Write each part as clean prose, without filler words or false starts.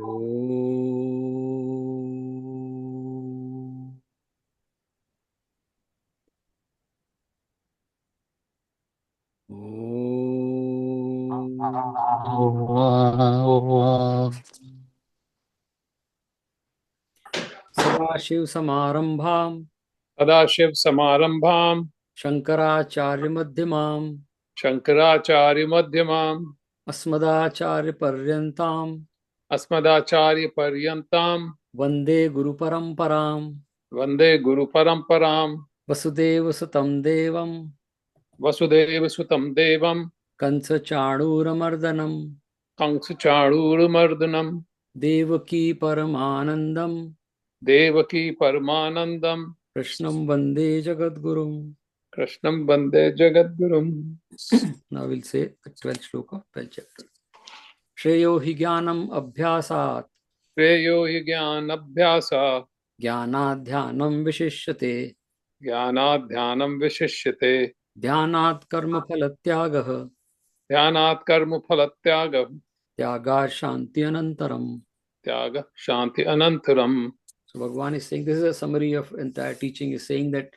सदाशिव समारंभां सदाशिव समारंभां शंकराचार्य मध्यमां शंकराचार्य मध्यमाम् अस्मदाचार्य पर्यन्तां अस्मदाचार्य पर्यन्तां वंदे गुरु परंपरां। वंदे गुरु परंपरां। वसुदेव सुतं देवं वसुदेव सुतं देवं कंस चाणूरमर्दनं कंस चाणूरमर्दनम् देवकी परमानंदं देवकी परमानंदम् कृष्णं वंदे जगद्गुरुं। कृष्णं वंदे जगद्गुरुम्। Now we'll say the 12th shloka of 12th chapter. श्रेयो हि ज्ञानम् अभ्यासात् श्रेयो हि ज्ञानाभ्यासात् ज्ञानात् ध्यानं विशिष्यते ज्ञानात् ध्यानं विशिष्यते ध्यानात् कर्मफलत्यागः ध्यानात् कर्मफलत्यागः त्यागात् शान्ति अनन्तरम्. त्यागः शान्ति अनन्तरम्. So Bhagavan is saying, this is a summary of entire teaching, is saying that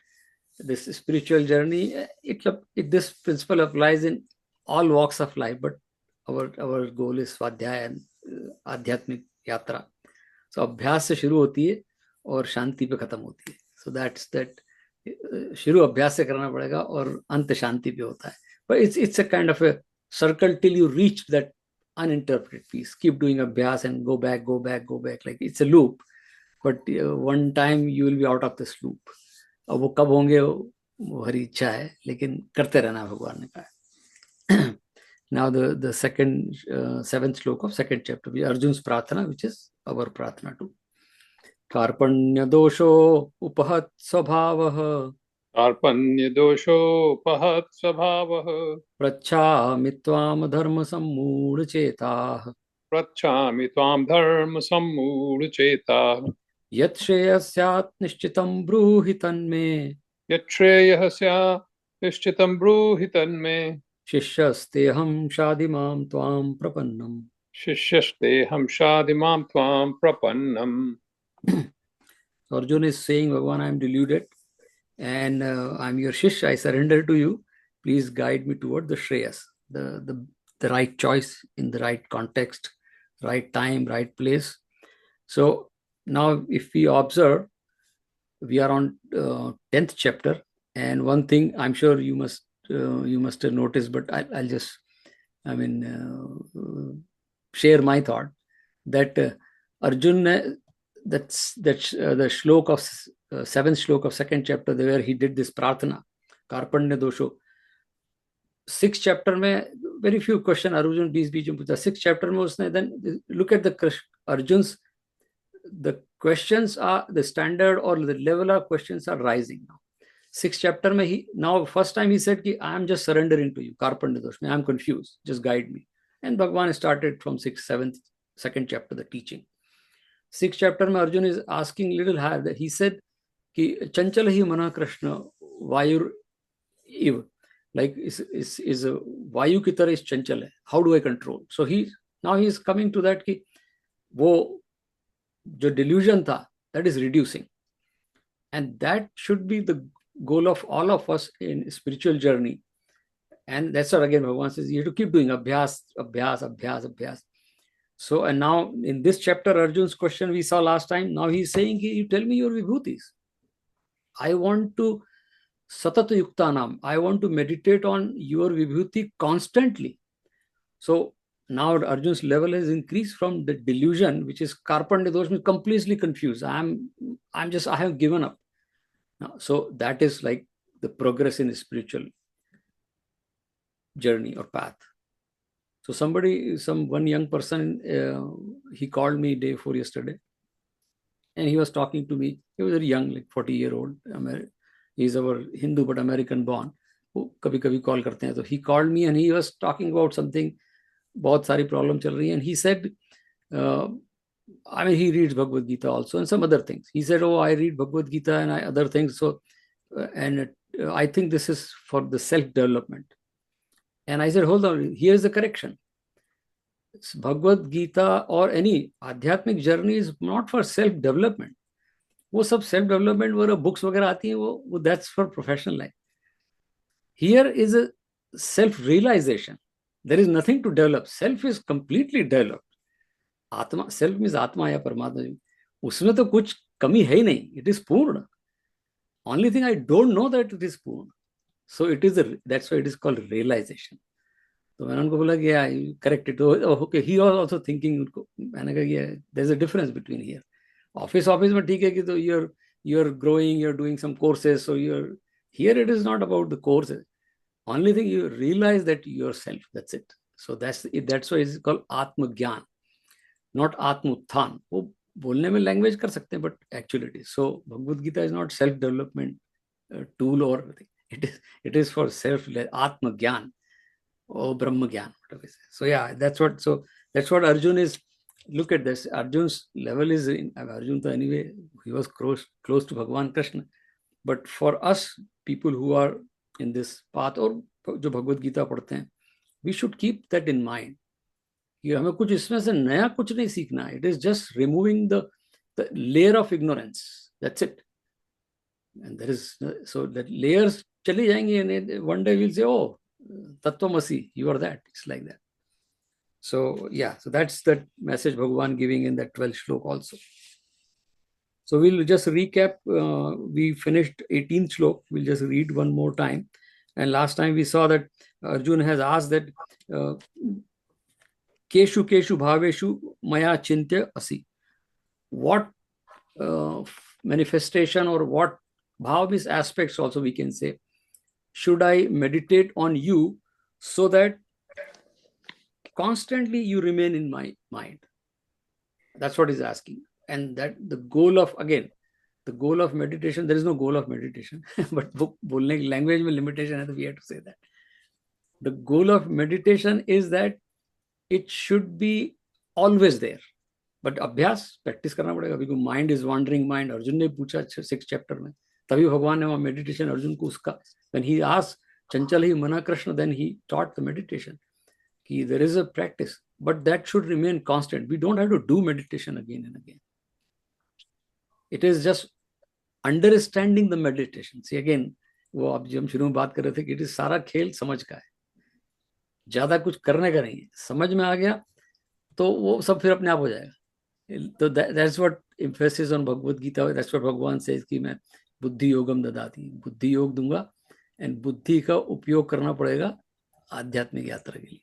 this spiritual journey, this principle applies in all walks of life, but our goal is Swadhyaya and आध्यात्मिक यात्रा. So अभ्यास से शुरू होती है और शांति पे खत्म होती है. So that's that. शुरू अभ्यास से करना पड़ेगा और अंत शांति पे होता है. But it's a kind of a circle till you reach that uninterpreted peace. Keep doing abhyas and go back. Like it's a loop. But one time you will be out of this loop. अब वो कब होंगे वो हरी इच्छा है, लेकिन करते रहना भगवान ने कहा. Now the second 7th shloka of 2nd chapter, Arjun's prarthana, which is our prarthana too. कार्पण्य दोषो उपहत स्वभावः कार्पण्य दोषोपहत स्वभावः पृच्छामि त्वां धर्म सम्मूढ़ चेताः पृच्छामि त्वां धर्म सम्मूढ़ चेताः यत् श्रेयस्यात् निश्चितं ब्रूहि तन्मे यत् श्रेयः स्यात् निश्चितं ब्रूहि तन्मे शिष्यस्तेऽहं शाधिमां त्वां प्रपन्नम्. शिष्यस्तेऽहं शाधिमां त्वां प्रपन्नम्. Arjuna is saying, Bhagavan, I am deluded and I am your Shishya, I surrender to you. Please guide me toward the Shreyas, the right choice in the right context, right time, right place. So now if we observe, we are on 10th chapter, and one thing I'm sure you must have noticed, but I'll just, share my thought that Arjuna, that's the shlok of 7th shlok of 2nd chapter, where he did this prarthana, Karpanya dosho. 6th chapter में very few question Arjun बीच में पूछा. 6th chapter में उसने, then look at the Arjun's, the questions are, the standard or the level of questions are rising now. 6th chapter में he, now first time he said कि I am just surrendering to you, Karpanya dosh, I am confused, just guide me. And Bhagavan started from 6th, 7th, 2nd chapter the teaching. 6th chapter में Arjun is asking little higher, that he said कि चंचल ही मना कृष्ण वायु इव, like is वायु की तरह इस चंचल है, how do I control? So he is coming to that कि वो जो delusion था, that is reducing, and that should be the goal of all of us in spiritual journey. And that's what again Bhagavan says, you have to keep doing abhyas. So, and now in this chapter, Arjun's question we saw last time, now he's saying, you tell me your vibhutis. I want to satat yuktanam, I want to meditate on your vibhuti constantly. So now Arjun's level has increased from the delusion, which is karpanya dosh, completely confused. I have given up. Now, so that is like the progress in the spiritual journey or path. So one young person, he called me day before yesterday, and he was talking to me. He was very young, like 40-year-old. He's our Hindu but American born. वो कभी-कभी call करते हैं. So he called me and he was talking about something. बहुत सारी problem चल रही है. And he said, he reads Bhagavad Gita also and some other things. He said, oh, I read Bhagavad Gita and other things. So, I think this is for the self-development. And I said, hold on, here's the correction. Bhagavad Gita और any आध्यात्मिक journey is not for self development. वो सब self development वगैरह books वगैरह आती हैं, वो that's for professional life. Here is a self realization. There is nothing to develop. Self is completely developed. Atma, self means atma या परमात्मा, उसमें तो कुछ कमी है ही नहीं. इट इज पूर्ण. Only thing I don't know that it is पूर्ण. So it is, that's why it is called realisation. तो मैंने उनको बोला कि correct it. Okay, he was also thinking. उनको मैंने कहा कि there is a difference between here. Office में ठीक है कि तो you're growing, you're doing some courses, so you're here. It is not about the courses. Only thing you realize that yourself, that's it. So that's it. That's why it's called atma gyan, not atmuthan. वो बोलने में language कर सकते हैं, but actually it is. So Bhagavad Gita is not self development tool or anything. It is for self atma gyan or brahma gyan, whatever it is. So yeah, that's what Arjun is. Look at this. Arjun's level is in Arjun. So anyway, he was close to Bhagwan Krishna. But for us, people who are in this path or जो भगवत गीता पढ़ते हैं, we should keep that in mind. कि हमें कुछ इसमें से नया कुछ नहीं सीखना. It is just removing the layer of ignorance. That's it. And there is, so that layers चली जाएंगी, and one day we'll say, oh, Tattvamasi, you are that. It's like that. So yeah, so that's the message Bhagavan giving in that 12th shlok also. So we'll just recap. We finished 18th shlok. We'll just read one more time. And last time we saw that Arjuna has asked that Keshu Keshu Bhaveshu Maya Chintya Asi. What manifestation or what bhav aspects also we can say should I meditate on you so that constantly you remain in my mind? That's what he's asking. And that the goal of, again, the goal of meditation, there is no goal of meditation. But bolne ki language mein limitation hai, so we have to say that. The goal of meditation is that it should be always there. But अभ्यास practice करना पड़ेगा. Because mind is wandering mind. Arjun ने पूछा 6th chapter में, तभी भगवान ने वहां मेडिटेशन अर्जुन को उसका, when he asked चंचल ही मना Krishna, then he taught the meditation. कि there is a practice, but that should remain constant. We don't have to do meditation again and again. It is just understanding the meditation. See again, वो आप जब हम शुरू में बात कर रहे थे कि इट इज सारा खेल समझ का है, ज्यादा कुछ करने का नहीं है. समझ में आ गया तो वो सब फिर अपने आप हो जाएगा. तो that's what emphasis on Bhagavad Gita. That's what भगवान says कि मैं बुद्धि योगम ददाति, बुद्धि योग दूंगा, एंड बुद्धि का उपयोग करना पड़ेगा आध्यात्मिक यात्रा के लिए.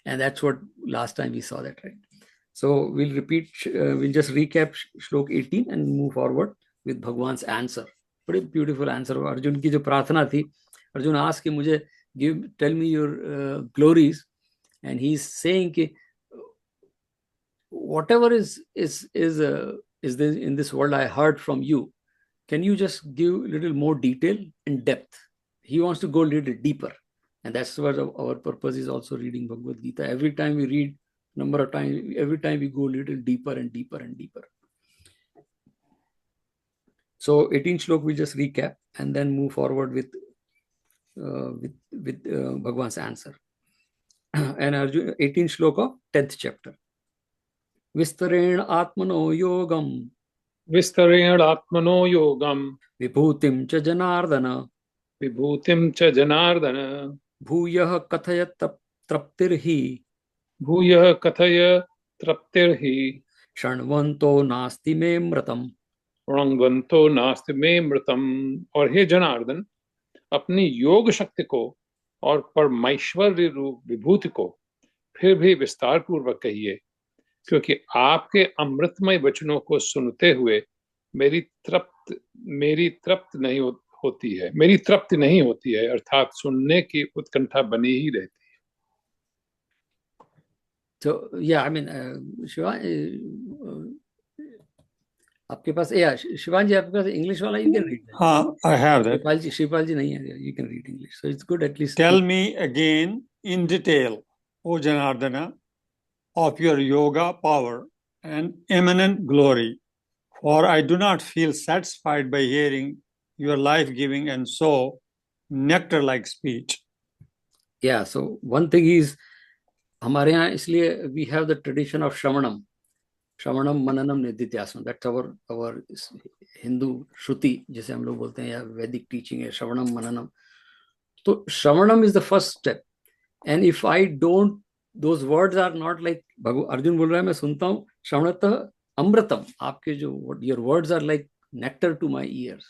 And that's what last time we saw that, right? So we'll repeat, we'll just recap shlok 18 and move forward with Bhagwan's answer. Pretty beautiful answer. Arjun की जो प्रार्थना थी, Arjun asked कि मुझे tell me your glories, and he's saying कि whatever is in this world I heard from you, can you just give a little more detail and depth? He wants to go a little deeper. And that's what our purpose is also reading Bhagavad Gita. Every time we read, number of times, every time we go a little deeper and deeper and deeper. So 18 shlok we just recap and then move forward with Bhagwan's answer. And Arjuna, 18 shlok of 10th chapter. Vistareణ atmano yogam. Vistareణ atmano yogam. Vibhutim cha janardana. Vibhutim cha janardana. Bhuyah kathaya traptirhi. Bhuyah kathaya traptirhi. Shanvanto nasti me mratam. रणवंतो नास्ति में मृतम. और हे जनार्दन, अपनी योग शक्ति को और परमेश्वरी रूप विभूति को फिर भी विस्तार पूर्वक कहिए, क्योंकि आपके अमृतमय वचनों को सुनते हुए मेरी तृप्ति नहीं होती है, अर्थात सुनने की उत्कंठा बनी ही रहती है. So yeah, I mean, Shiva, आपके पास शिवाजी, आपके पास इंग्लिश वाला, you can read that. हाँ, I have that. शिवपाल जी नहीं है, you can read English, so it's good at least. Tell me again in detail, O Janardana, of your yoga power and eminent glory, for I do not feel satisfied by hearing your life-giving and so nectar-like speech. Yeah, so one thing is हमारे यहाँ इसलिए we have the tradition of श्रवणम, श्रवणम मननम निधिध्यासनम, that's our Hindu Shruti जिसे हम लोग बोलते हैं, या वैदिक टीचिंग है श्रवणम मननम. तो श्रवणम is the first step. And if I don't, those words are not like, Arjun बोल रहा है मैं सुनता हूँ, श्रवणतः अमृतम, आपके जो your words are like nectar to my ears,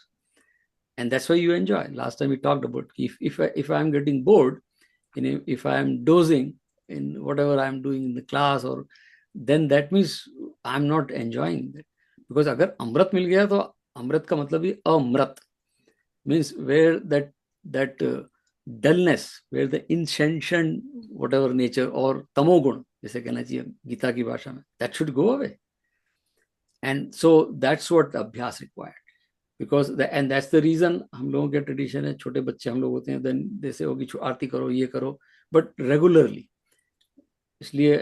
and that's why you enjoy. Last time we talked about if I am getting bored, if I am dozing in whatever I am doing in the class, or then that means I am not enjoying that. Because अगर अमृत मिल गया तो अमृत का मतलब ही अमृत, means where that dullness, where the insentient whatever nature और तमोगुण जैसे कहना चाहिए गीता की भाषा में, that should go away. And so that's what abhyas required, because and that's the reason हम लोगों के ट्रेडिशन है, छोटे बच्चे हम लोग होते हैं, then जैसे होगी आरती करो ये करो, but regularly. इसलिए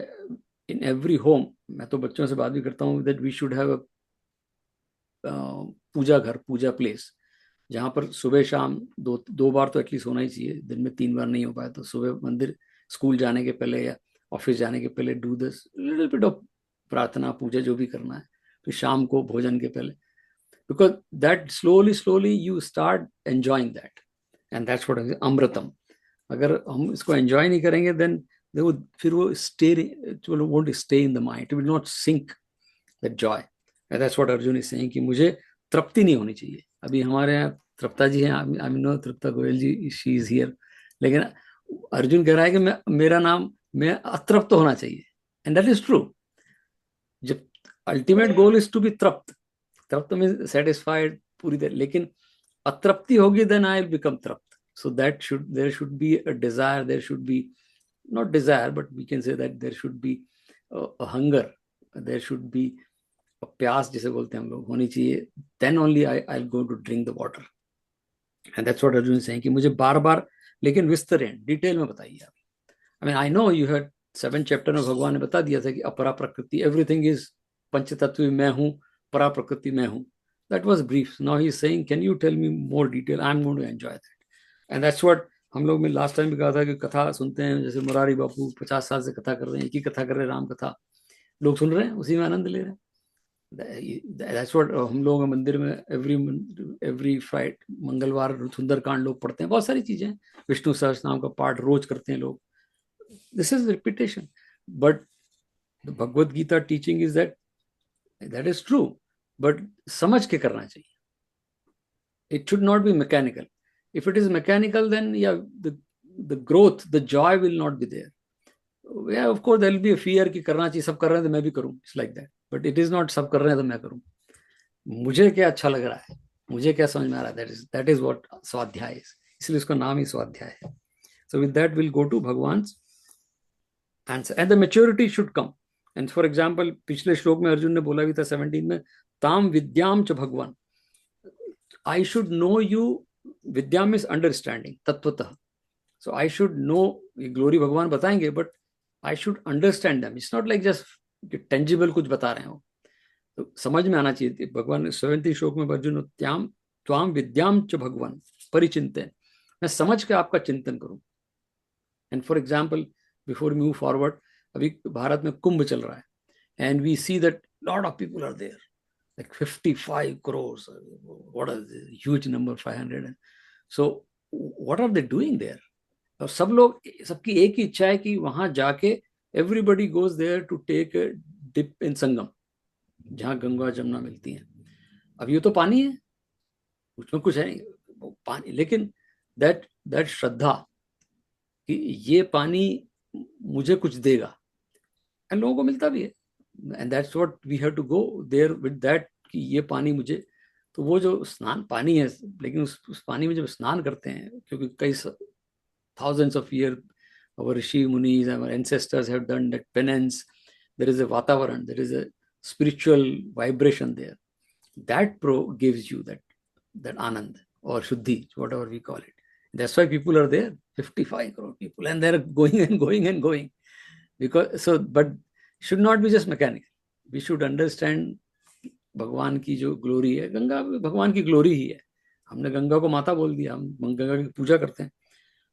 in every home, मैं तो बच्चों से बात भी करता हूँ that we should have a पूजा घर, पूजा प्लेस, जहाँ पर सुबह शाम दो बार तो एटलीस्ट होना ही चाहिए, दिन में 3 बार नहीं हो पाया तो सुबह मंदिर, स्कूल जाने के पहले या ऑफिस जाने के पहले do this little bit of प्रार्थना पूजा जो भी करना है, फिर शाम को भोजन के पहले, because that slowly you start enjoying that, and that's what अमृतम. अगर हम इसको enjoy नहीं करेंगे then फिर वो won't stay in the mind, it will not sink that joy, and that's what Arjun is saying कि मुझे तृप्ति नहीं होनी चाहिए. अभी हमारे यहाँ तृप्ता जी हैं, I know Tripta Goyal ji, she is here, लेकिन अर्जुन कह रहा है कि मेरा नाम, मैं अतृप्त होना चाहिए, and that is true. जब ultimate goal is to be तृप्त, तृप्त मीन्स satisfied पूरी तरह, लेकिन अतृप्ति होगी then I will become तृप्त. So there should be a desire, there should be not desire, but we can say that there should be a hunger, there should be a प्यास जिसे बोलते हैं हम लोग, होनी चाहिए, then only I'll go to drink the water. And that's what Arjun is saying कि मुझे बार बार, लेकिन विस्तरेण, डिटेल में बताइए आप. I mean I know you had 7 chapter में भगवान ने बता दिया था कि अपरा प्रकृति, everything is पंचतत्व मैं हूँ, परा प्रकृति मैं हूँ. That was brief. Now he is saying, can you tell me more detail? I'm going to enjoy that. And that's what हम लोग में लास्ट टाइम भी कहा था कि कथा सुनते हैं, जैसे मुरारी बापू 50 साल से कथा कर रहे हैं, एक ही कथा कर रहे हैं, राम कथा, लोग सुन रहे हैं, उसी में आनंद ले रहे हैं. That's what हम लोग मंदिर में every Friday मंगलवार सुंदरकांड लोग पढ़ते हैं, बहुत सारी चीजें, विष्णु सहस्रनाम का पाठ रोज करते हैं लोग. This is repetition, but the Bhagavad Gita teaching is that is true, but समझ के करना चाहिए. It should not be mechanical. If it is mechanical, then yeah, the growth, the joy will not be there. Yeah, of course there will be a fear कि करना चाहिए, सब कर रहे हैं तो मैं भी करूं. It's like that. But it is not सब कर रहे हैं तो मैं करूं. मुझे क्या अच्छा लग रहा है, मुझे क्या समझ में आ रहा है, that is what स्वाध्याय is. इसलिए उसका नाम ही स्वाध्याय है. So with that we'll go to Bhagwan's answer. And the maturity should come. And for example, पिछले श्लोक में अर्जुन ने बोला भी था 17 में, ताम विद्याम च भगवान. I should know you. विद्याम is understanding, तत्वतः. So I should know, glory भगवान बताएंगे, but I should understand them. It's not like just tangible कुछ बता रहे हो, तो समझ में आना चाहिए. भगवान 70 श्लोक में अर्जुन त्वाम विद्याम च भगवान परिचिंतन, मैं समझ के आपका चिंतन करूं. And for example, before move forward, अभी भारत में कुंभ चल रहा है, and we see that lot of people are there, like 55 crores, what is this huge number, 500. So what are they doing there? और सब लोग, सबकी एक ही इच्छा है कि वहां जाके everybody goes there to take a dip in संगम, जहां गंगा जमुना मिलती हैं. अब ये तो पानी है, उसमें कुछ है नहीं, पानी, लेकिन that श्रद्धा कि ये पानी मुझे कुछ देगा, एंड लोगों को मिलता भी है. And that's what we have to go there with that कि ये पानी मुझे, तो वो जो स्नान पानी है, लेकिन उस पानी में जब स्नान करते हैं, क्योंकि कई thousands of years our rishi munis, our ancestors have done that penance, there is a vatavaran, there is a spiritual vibration there, that gives you that anand or shuddhi, whatever we call it. That's why people are there, 55 crore people, and they're going and going and going, because so, but should not be just mechanical. We should understand भगवान की जो glory है, गंगा भगवान की glory ही है. हमने गंगा को माता बोल दिया, हम गंगा की पूजा करते हैं,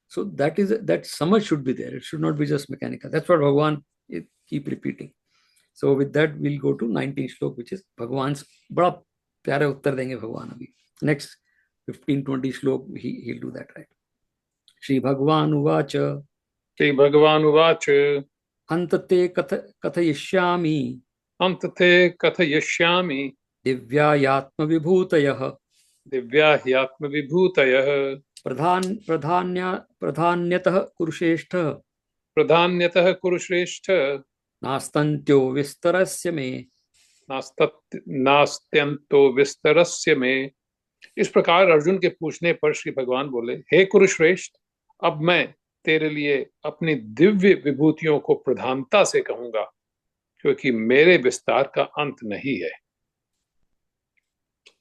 So that samajh should be there. It should not be just mechanical. That's what Bhagwan keep repeating. So with that, we'll go to 19th shlok, which is Bhagwan's बड़ा प्यारे उत्तर देंगे भगवान अभी. Next 15-20 shlok, he'll do that, right? Shri Bhagwan uvacha. Shri Bhagavan uvacha. Antate kathayishyami. Antate kathayishyami. Divyayatma vibhutayah. Divyahyatma vibhutayah. Pradhanyatah kurusheshtha. Pradhanyatah kurushreshtha. Nastantyo vistarasya me. नास्त्यंतो विस्तरस्य में. इस प्रकार अर्जुन के पूछने पर श्री भगवान बोले, हे कुरुश्रेष्ठ, अब मैं तेरे लिए अपनी दिव्य विभूतियों को प्रधानता से कहूंगा, क्योंकि मेरे विस्तार का अंत नहीं है.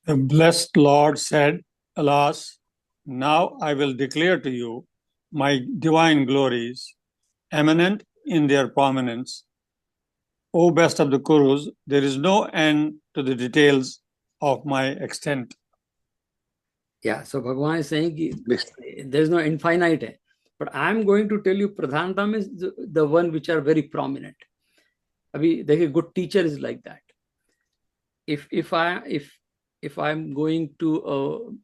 The blessed Lord said, alas, now I will declare to you my divine glories, eminent in their prominence. O best of the Kurus, there is no end to the details of my extent. Yeah, so Bhagwan is saying there is no infinite, but I am going to tell you Pradhantam is the one which are very prominent. Abhi dekhiye, good teacher is like that. If I'm going to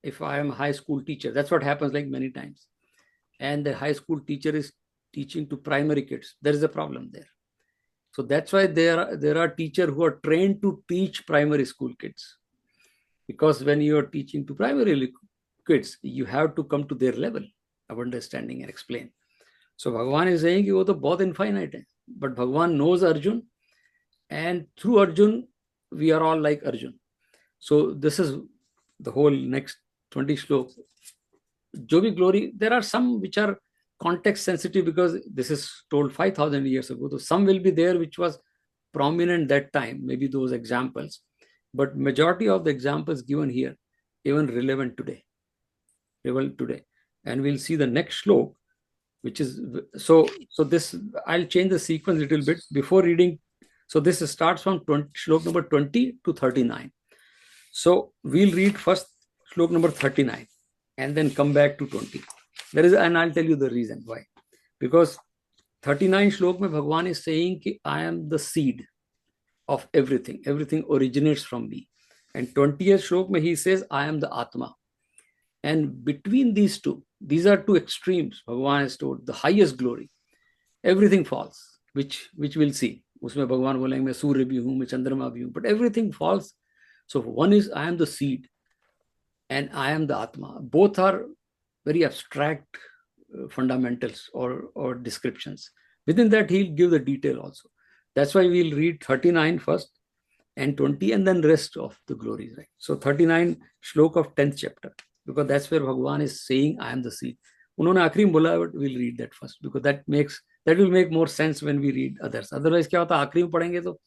if I am a high school teacher, that's what happens like many times, and the high school teacher is teaching to primary kids, there is a problem there. So that's why there are teachers who are trained to teach primary school kids, because when you are teaching to primary kids, you have to come to their level of understanding and explain. So Bhagavan is saying कि वो तो बहुत infinite है, but Bhagavan knows Arjun, and through Arjun we are all like Arjun. So this is the whole next 20 shloks. जो भी glory, there are some which are context sensitive because this is told 5,000 years ago. So some will be there which was prominent that time, maybe those examples. But majority of the examples given here, even relevant today. And we'll see the next shlok, which is, so this, I'll change the sequence a little bit before reading. So this starts from shlok number 20 to 39. So we'll read first shlok number 39 and then come back to 20. And I'll tell you the reason why. Because 39 shlok mein Bhagwan is saying ki I am the seed of everything. Everything originates from me. And 20th shlok mein he says I am the Atma. And between these two, these are two extremes. Bhagwan has told the highest glory. Everything falls, which we'll see. Usme Bhagwan bolenge main Surya bhi hu, main Chandrama bhi hu, but everything falls. So one is I am the seed and I am the Atma. Both are very abstract fundamentals or descriptions. Within that, he'll give the detail also. That's why we'll read 39 first and 20 and then rest of the glories. Right? So 39 shlok of 10th chapter, because that's where Bhagwan is saying, I am the seed. उन्होंने आखिरी में बोला, but we'll read that first because that will make more sense when we read others. Otherwise, क्या होता है आखिरी में पढ़ेंगे तो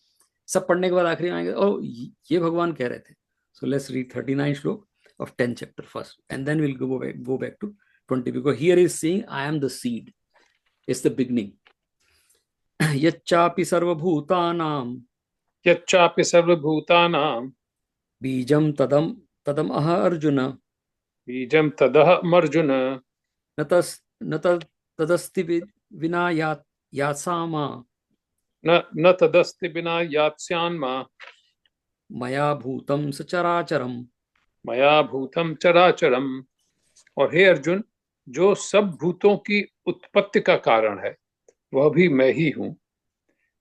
सब पढ़ने के बाद आखिरी में आएंगे, oh ये भगवान कह रहे थे. So let's read 39 shlok of 10th chapter first, and then we'll go back to 20, because here is saying I am the seed. It's the beginning. Yacchapi sarvabhutanam bijam tadam aha arjuna natadasti vina yatsama maya bhutam sacharacharam. मया भूतम चराचरम. और हे अर्जुन, जो सब भूतों की उत्पत्ति का कारण है वह भी मैं ही हूं,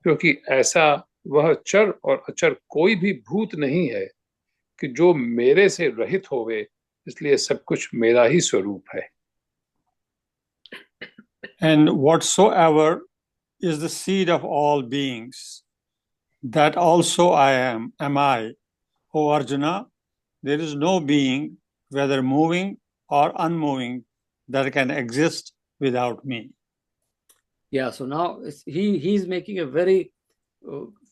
क्योंकि ऐसा वह चर और अचर कोई भी भूत नहीं है कि जो मेरे से रहित होवे, इसलिए सब कुछ मेरा ही स्वरूप है. And whatsoever is the seed of all beings, that also I am I. O Arjuna, there is no being, whether moving or unmoving, that can exist without me. Yeah, so now he's making a very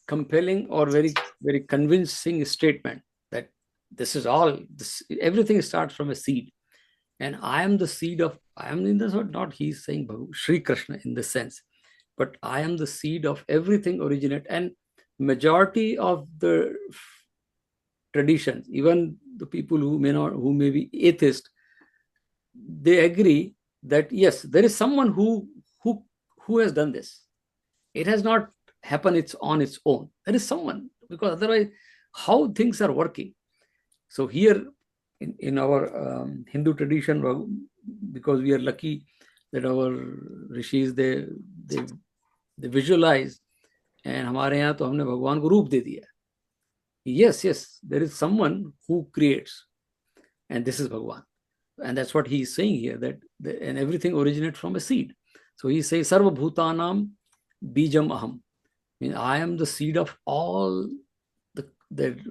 compelling or very, very convincing statement that everything starts from a seed. And I am the seed of, I am in this, not he's saying Sri Krishna in this sense, but I am the seed of everything originate. And majority of the traditions, even the people who may be atheist, they agree that yes, there is someone who has done this. It has not happened on its own. There is someone, because otherwise, how things are working. So here in our Hindu tradition, because we are lucky that our rishis they visualize, and हमारे यहाँ तो हमने भगवान को रूप दे दिया. Yes, there is someone who creates, and this is Bhagwan. And that's what he is saying here, that and everything originates from a seed. So he says, Sarva Bhutanam Bijam Aham. I mean, I am the seed of all the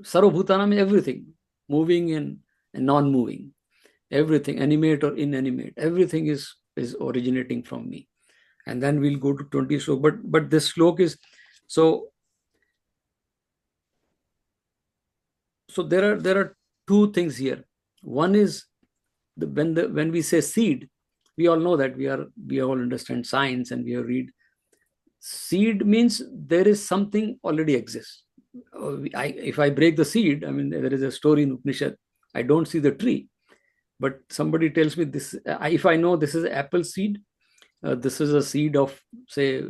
Sarva Bhutanam is everything, moving and non-moving, everything, animate or inanimate, everything is originating from me. And then we'll go to 20 slok. But this slok is so there are two things here. One is when we say seed, we all know that we all understand science and we have read. Seed means there is something already exists. If I break the seed, I mean, there is a story in Upanishad. I don't see the tree, but somebody tells me this. If I know this is apple seed, this is a seed of say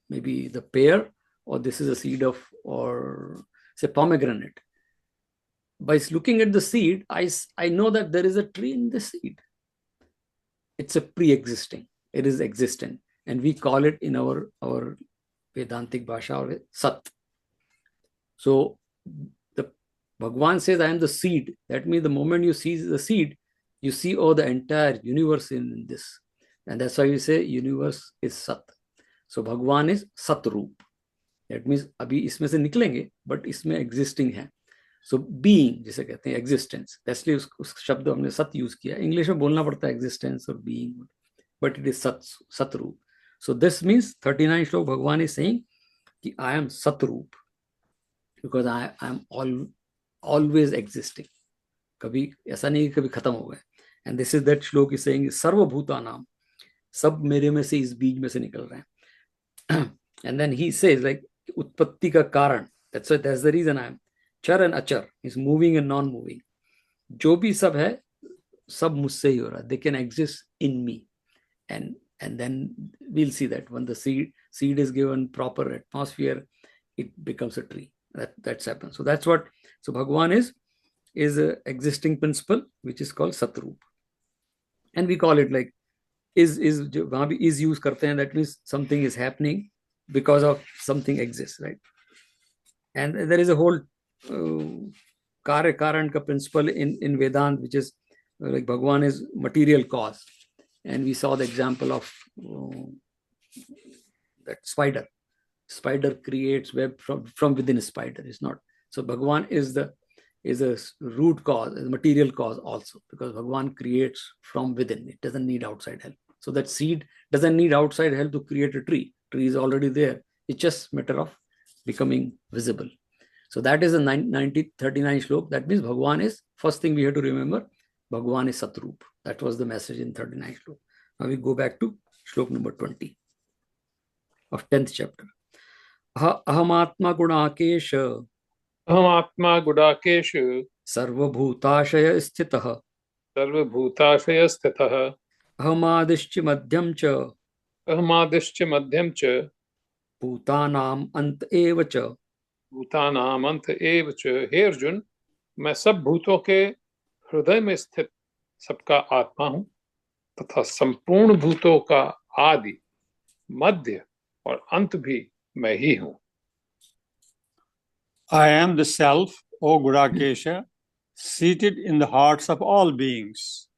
maybe the pear, or this is a seed of, or say, pomegranate. By looking at the seed, I know that there is a tree in the seed. It's a pre-existing. It is existent, and we call it in our Vedantic Bhasha or Sat. So the Bhagwan says, I am the seed. That means the moment you see the seed, you see the entire universe in this. And that's why we say universe is Sat. So Bhagwan is Sat Roop. That means अभी इसमें से निकलेंगे, but इसमें existing है. So being, जिसे कहते हैं existence. इसलिए उस शब्द हमने सत यूज किया. इंग्लिश में बोलना पड़ता है existence और being, but it is सत रूप. So this means 39 श्लोक भगवान is saying कि I am सत रूप, because I am always existing. कभी ऐसा नहीं कभी खत्म हो गए. And this is that श्लोक is saying सर्वभूतानाम, सब मेरे में से इस बीज में से निकल रहे हैं. And then he says like उत्पत्ति का कारण, that's the reason I am. चर and achar is moving and non-moving. जो भी सब है, सब मुझसे ही हो रहा है. They can exist in me. And then we'll see that when the seed is given proper atmosphere, it becomes a tree. That's happened. So that's what. So Bhagwan is a existing principle which is called Satrup, and we call it like is वहाँ भी is use करते हैं. That means something is happening because of something exists, right? And there is a whole Karya Karan ka principle in Vedant, which is like Bhagwan is material cause, and we saw the example of that spider. Spider creates web from within a spider. It's not. So Bhagwan is a root cause, a material cause also, because Bhagwan creates from within. It doesn't need outside help. So that seed doesn't need outside help to create a tree. Tree is already there. It's just a matter of becoming visible. So that is the 39 shlok. That means Bhagwan is, first thing we have to remember, Bhagwan is Satrup. That was the message in 39 shlok. Now we go back to shlok number 20 of 10th chapter. Ahamatma Gunakesh. Ahamatma Gudakesh. Sarvabhutashaya Sthitah. Sarvabhutashaya Sthitah. Ahamadishcha Madhyam cha. Ahamadishcha Madhyam cha. Bhutanam ant eva cha. भूतानाम अंत एव च. हे अर्जुन, मैं सब भूतों के हृदय में स्थित सबका आत्मा हूं तथा संपूर्ण भूतों का आदि, मध्य और अंत भी मैं ही हूं. I am the self, O Gudakesha, seated in the hearts of all beings.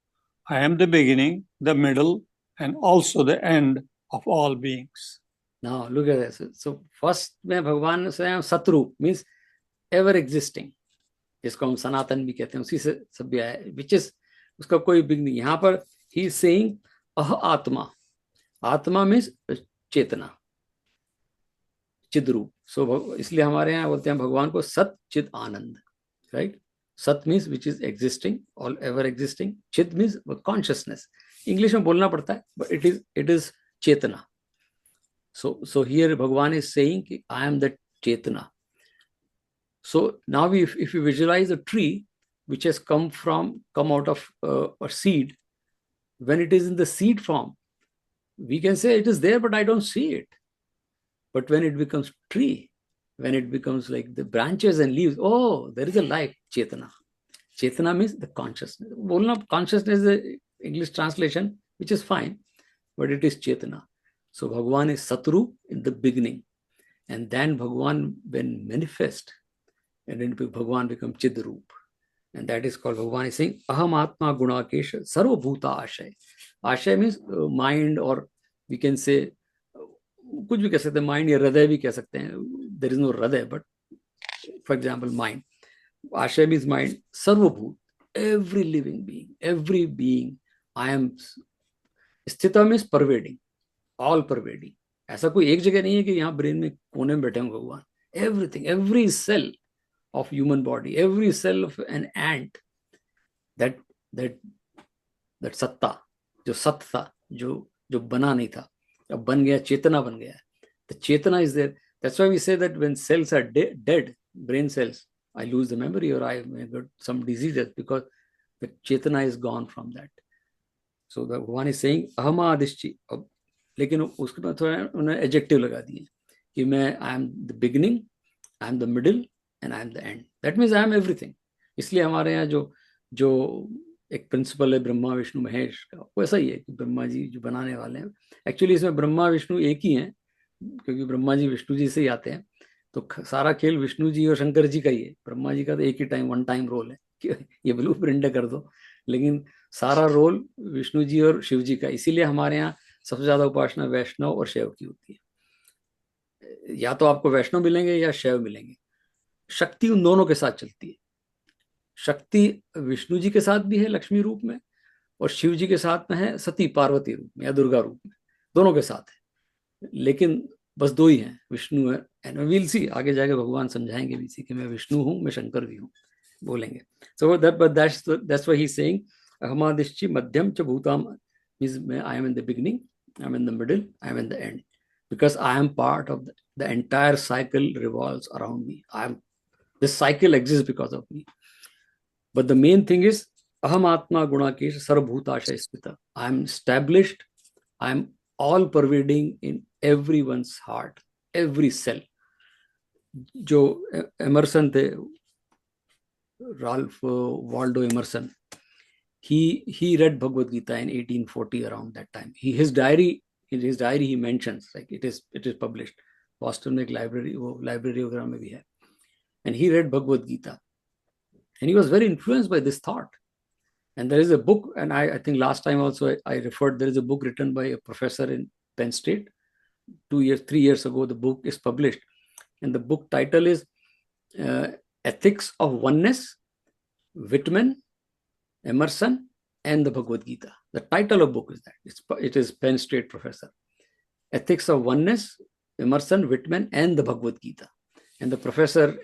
I am the beginning, the middle, and also the end of all beings. Now look at this. So first में भगवान स्वयं Satrup means ever existing, जिसको हम सनातन भी कहते हैं, उसी से सब भी आया, which is उसका कोई बिग नहीं. यहाँ पर he is saying अह आत्मा. आत्मा means चेतना, चिद्रूप. So इसलिए हमारे यहाँ बोलते हैं भगवान को सत चिद आनंद, right? सत means which is existing, all ever existing. चिद means consciousness. इंग्लिश में बोलना पड़ता है, but it is Chetna. So here Bhagwan is saying I am that Chetana. So now if you visualize a tree which has come out of a seed, when it is in the seed form, we can say it is there, but I don't see it. But when it becomes tree, when it becomes like the branches and leaves, oh, there is a life, Chetana. Chetana means the consciousness. Bolna consciousness is the English translation, which is fine, but it is Chetana. So Bhagwan is Satrup in the beginning. And then Bhagwan when manifest, and then Bhagwan becomes Chidrup. And that is called, Bhagwan is saying, Aham Atma Gunakesha Sarva Bhuta Ashay. Ashay means mind, or we can say, कुछ भी कह सकते हैं, mind या हृदय भी कह सकते हैं. देयर इज नो हृदय, बट फॉर एग्जांपल माइंड. आशय मीन्स माइंड. सर्वभूत, every living being, every being. I am. स्थिता मीन्स परवेडिंग, ऑल परवेडिंग. ऐसा कोई एक जगह नहीं है कि यहाँ ब्रेन में कोने में बैठे होंगे भगवान. Everything, every cell of human body, every cell of an ant, that सत्ता, जो सत था, जो बना नहीं था, अब बन गया, चेतना बन गया. The chetana is there. That's why we say that when cells are dead, brain cells, I lose the memory or I may get some diseases because the chetana is gone from that. So the one is saying ahama adishchi. लेकिन उसके बाद थोड़ा उन्होंने adjective लगा दिए कि मैं I am the beginning, I am the middle and I am the end. That means I am everything. इसलिए हमारे यहाँ जो एक प्रिंसिपल है ब्रह्मा विष्णु महेश का, वो ऐसा ही है कि ब्रह्मा जी जो बनाने वाले हैं, एक्चुअली इसमें ब्रह्मा विष्णु एक ही हैं, क्योंकि ब्रह्मा जी विष्णु जी से ही आते हैं. तो सारा खेल विष्णु जी और शंकर जी का ही है. ब्रह्मा जी का तो एक ही टाइम, वन टाइम रोल है कि ये ब्लू प्रिंट कर दो, लेकिन सारा रोल विष्णु जी और शिव जी का. इसीलिए हमारे यहाँ सबसे ज्यादा उपासना वैष्णव और शैव की होती है. या तो आपको वैष्णव मिलेंगे या शैव मिलेंगे. शक्ति उन दोनों के साथ चलती है. शक्ति विष्णु जी के साथ भी है लक्ष्मी रूप में, और शिव जी के साथ में है सती पार्वती रूप में या दुर्गा रूप में. दोनों के साथ है, लेकिन बस दो ही हैं, विष्णु है. एंड विल सी, आगे जाके भगवान समझाएंगे भी सी कि मैं विष्णु हूँ, मैं शंकर भी हूँ, बोलेंगे. So that's why he is saying अहमादिश्चि मध्यम च भूताम, means I am in the beginning, I am in the middle, I am in the end, because I am part of the entire cycle revolves around me. This cycle exist because of me. But the main thing is aham atma gunakesh sarvabhutashay sthita. I am established, I am all pervading in everyone's heart, every cell. जो Emerson थे, Ralph Waldo Emerson, he read Bhagavad Gita in 1840, around that time. In his diary he mentions, like it is published. Boston में एक library वगैरह में भी है. And he read Bhagavad Gita. And he was very influenced by this thought. And there is a book, and I think last time also I referred, there is a book written by a professor in Penn State. 3 years ago, the book is published. And the book title is Ethics of Oneness, Whitman, Emerson, and the Bhagavad Gita. The title of book is that. It is Penn State professor. Ethics of Oneness, Emerson, Whitman, and the Bhagavad Gita. And the professor,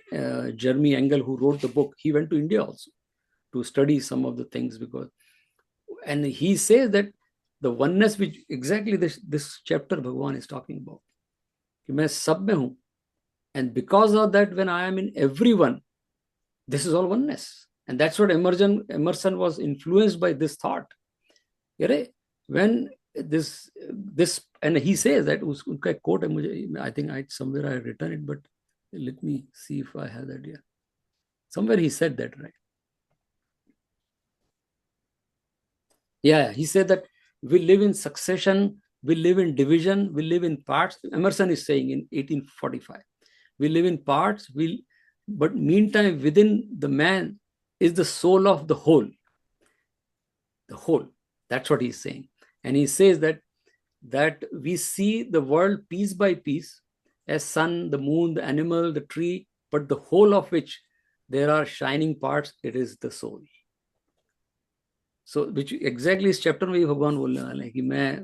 Jeremy Engel, who wrote the book, he went to India also to study some of the things, and he says that the oneness, which exactly this chapter Bhagwan is talking about, कि मैं सब में हूँ, and because of that, when I am in everyone, this is all oneness. And that's what Emerson was influenced by this thought. When this, and he says that, उसका quote है मुझे, I think somewhere I had written it, but let me see if I have that here. Somewhere he said that, right? Yeah, he said that we live in succession, we live in division, we live in parts. Emerson is saying in 1845, we live in parts, but meantime within the man is the soul of the whole. The whole. That's what he's saying. And he says that we see the world piece by piece, as sun, the moon, the animal, the tree, but the whole of which there are shining parts, it is the soul. So, which exactly is chapter में भगवान बोलने वाले हैं कि मैं,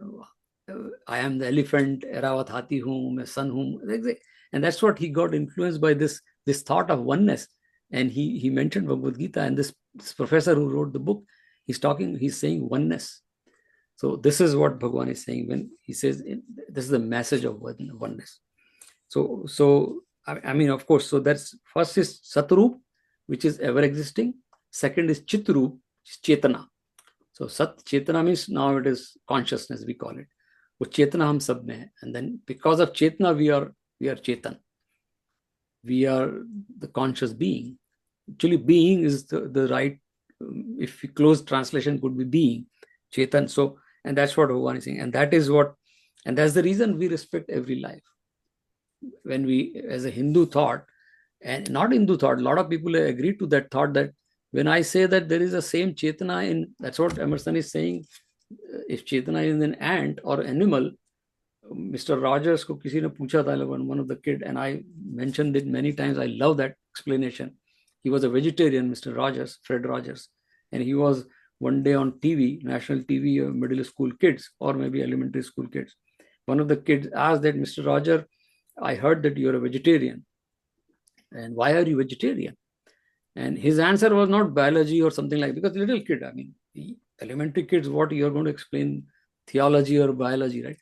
I am the elephant, Airavat हाथी हूँ, मैं sun हूँ. And that's what he got influenced by this thought of oneness. And he mentioned Bhagavad Gita, and this professor who wrote the book, he's saying oneness. So this is what Bhagwan is saying when he says this is the message of oneness. So I mean, of course, so that's first is Satrup, which is ever existing. Second is Chitrup, which is Chetana. So Sat Chetana means now it is consciousness, we call it. वो चेतना हम सब में है, and then because of Chetana we are Chetan. We are the conscious being. Actually, being is the right, if we close translation, could be being, Chetan. So, and that's what Bhagavan is saying. And that is what, and that's the reason we respect every life. When we, as a Hindu thought, and not Hindu thought, a lot of people agree to that thought that when I say that there is a same Chetana in, that's what Emerson is saying, if Chetana is an ant or animal, Mr. Rogers को किसी ने पूछा था, one of the kid, and I mentioned it many times. I love that explanation. He was a vegetarian, Mr. Rogers, Fred Rogers, and he was one day on TV, national TV, middle school kids or maybe elementary school kids. One of the kids asked that, Mr. Roger, I heard that you're a vegetarian, and why are you vegetarian? And his answer was not biology or something like, because little kid, I mean, elementary kids, what you're going to explain theology or biology, right?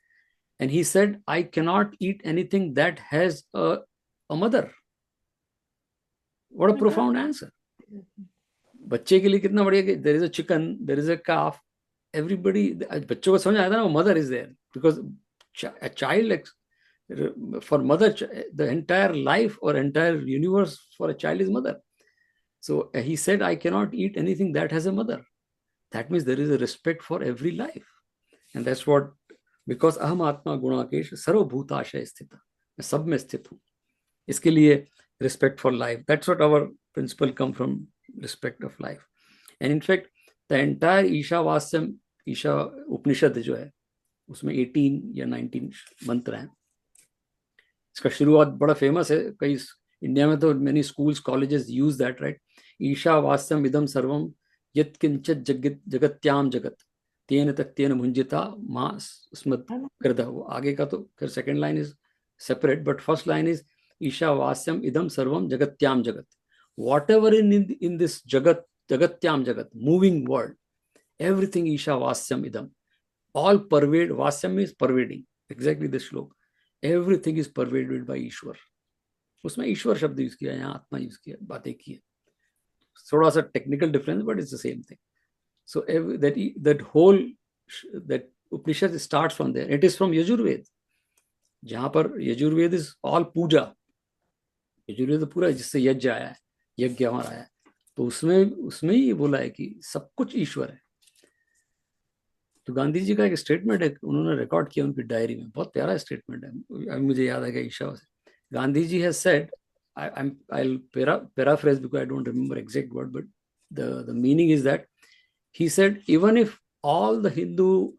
And he said, I cannot eat anything that has a mother. What a profound answer. बच्चे के लिए कितना बढ़िया कि there is a chicken, there is a calf. Everybody, बच्चों को समझ आया था ना, mother is there. Because a child, for mother, the entire life or entire universe for a child is mother. So he said, I cannot eat anything that has a mother. That means there is a respect for every life. And that's what, because aham atma gunakesh sarvabhutashaya sthita, मैं सब में स्थित हूँ, इसके लिए respect for life. That's what our principle come from, respect of life. And in fact, the entire Isha Upanishad जो है, उसमें 18 या 19 मंत्र हैं. इसका शुरुआत बड़ा फेमस है, कई इंडिया में तो many schools, colleges use that, right? Isha वास्यम इदम सर्वम यत् किंचित जगत्याम जगत तेन तक्तेन भुंजिता मां स्मृत कृतः. वो आगे का तो फिर second line is separate, but first line is ईशा वास्यम इदम सर्वम जगत्याम जगत. Whatever in this jagatyam jagat, moving world, everything Isha Vasyam idam, all pervade. Vasyam means pervading, exactly this shlok. Everything is pervaded by Ishwar. उसमें ईश्वर शब्द use किया, यहाँ आत्मा यूज किया, बातें की है. थोड़ा सा technical difference, but it's the same thing. So that whole that Upanishad starts from there. It is from Yajurved, जहाँ पर यजुर्वेद is all पूजा. यजुर्वेद पूरा जिससे यज्ञ आया है, यज्ञ हमारा आया है, तो उसमें ही बोला है कि सब कुछ ईश्वर है. तो गांधी जी का एक स्टेटमेंट है, उन्होंने रिकॉर्ड किया उनकी डायरी में, बहुत प्यारा स्टेटमेंट है, अभी मुझे याद आ गया ईशा से. Gandhi ji has said, I'll paraphrase because I don't remember exact word, but the meaning is that he said, even if all the Hindu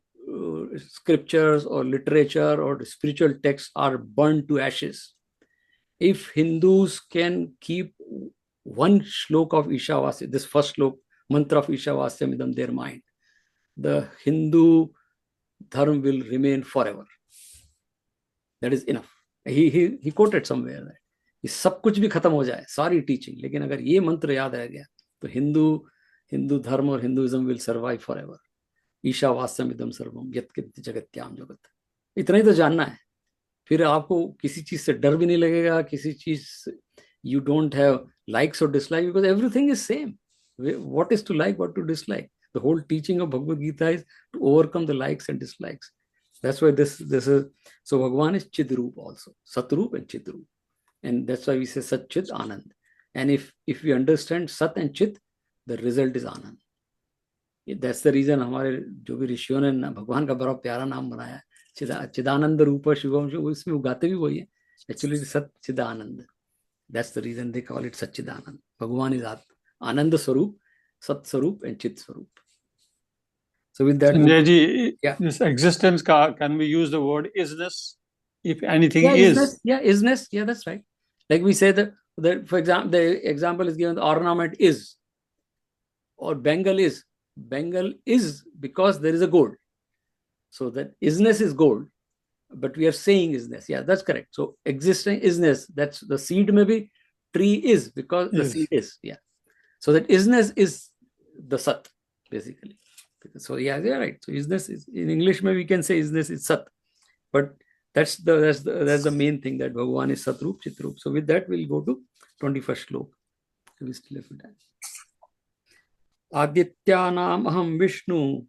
scriptures or literature or spiritual texts are burned to ashes, if Hindus can keep one shlok of Ishavasya, this first shlok, mantra of Ishavasya in their mind, the Hindu dharma will remain forever. That is enough. He quoted somewhere that ये सब कुछ भी खत्म हो जाए, सारी teaching, लेकिन अगर ये मंत्र याद रह गया तो हिंदू धर्म और हिंदुइज्म विल सर्वाइव फॉरएवर. ईशावास्यम इदम सर्वम यत्किंचित जगत्याम जगत. इतना ही तो जानना है, फिर आपको किसी चीज से डर भी नहीं लगेगा, किसी चीज you don't have likes or dislikes, because everything is same. What is to like, what to dislike? The whole teaching of Bhagavad Gita is to overcome the likes and dislikes. That's why this is, so Bhagavan is Chidrup also, Satrup and Chidrup. And that's why we say Sat Chit Anand. And if we understand Sat and Chit, the result is Anand. That's the reason हमारे जो भी ऋषियों ने भगवान का बड़ा प्यारा नाम बनाया है, चिदानंद रूप शिवम, उसमें उगाते भी वही है. Actually Sat Chidanand. That's the reason they call it Satchidanand. Bhagavan is Ananda Swarup, Sat Swarup and Chit Swarup. So with that, Sanjay ji, yeah. This existence can we use the word isness? If anything Isness, isness, that's right. Like we say that for example, the example is given, the ornament is, or Bengal is. Bengal is because there is a gold. So that isness is gold, but we are saying isness. Yeah, that's correct. So existing isness, that's the seed maybe, tree is because the seed is. Yeah. So that isness is the Sat, basically. So yeah, you're right. So isness is, in English maybe we can say isness is Sat. But that's the main thing, that Bhagavan is Satrup, Chitrup. So with that, we'll go to 21st slok. We still have time. Adityanam aham Vishnu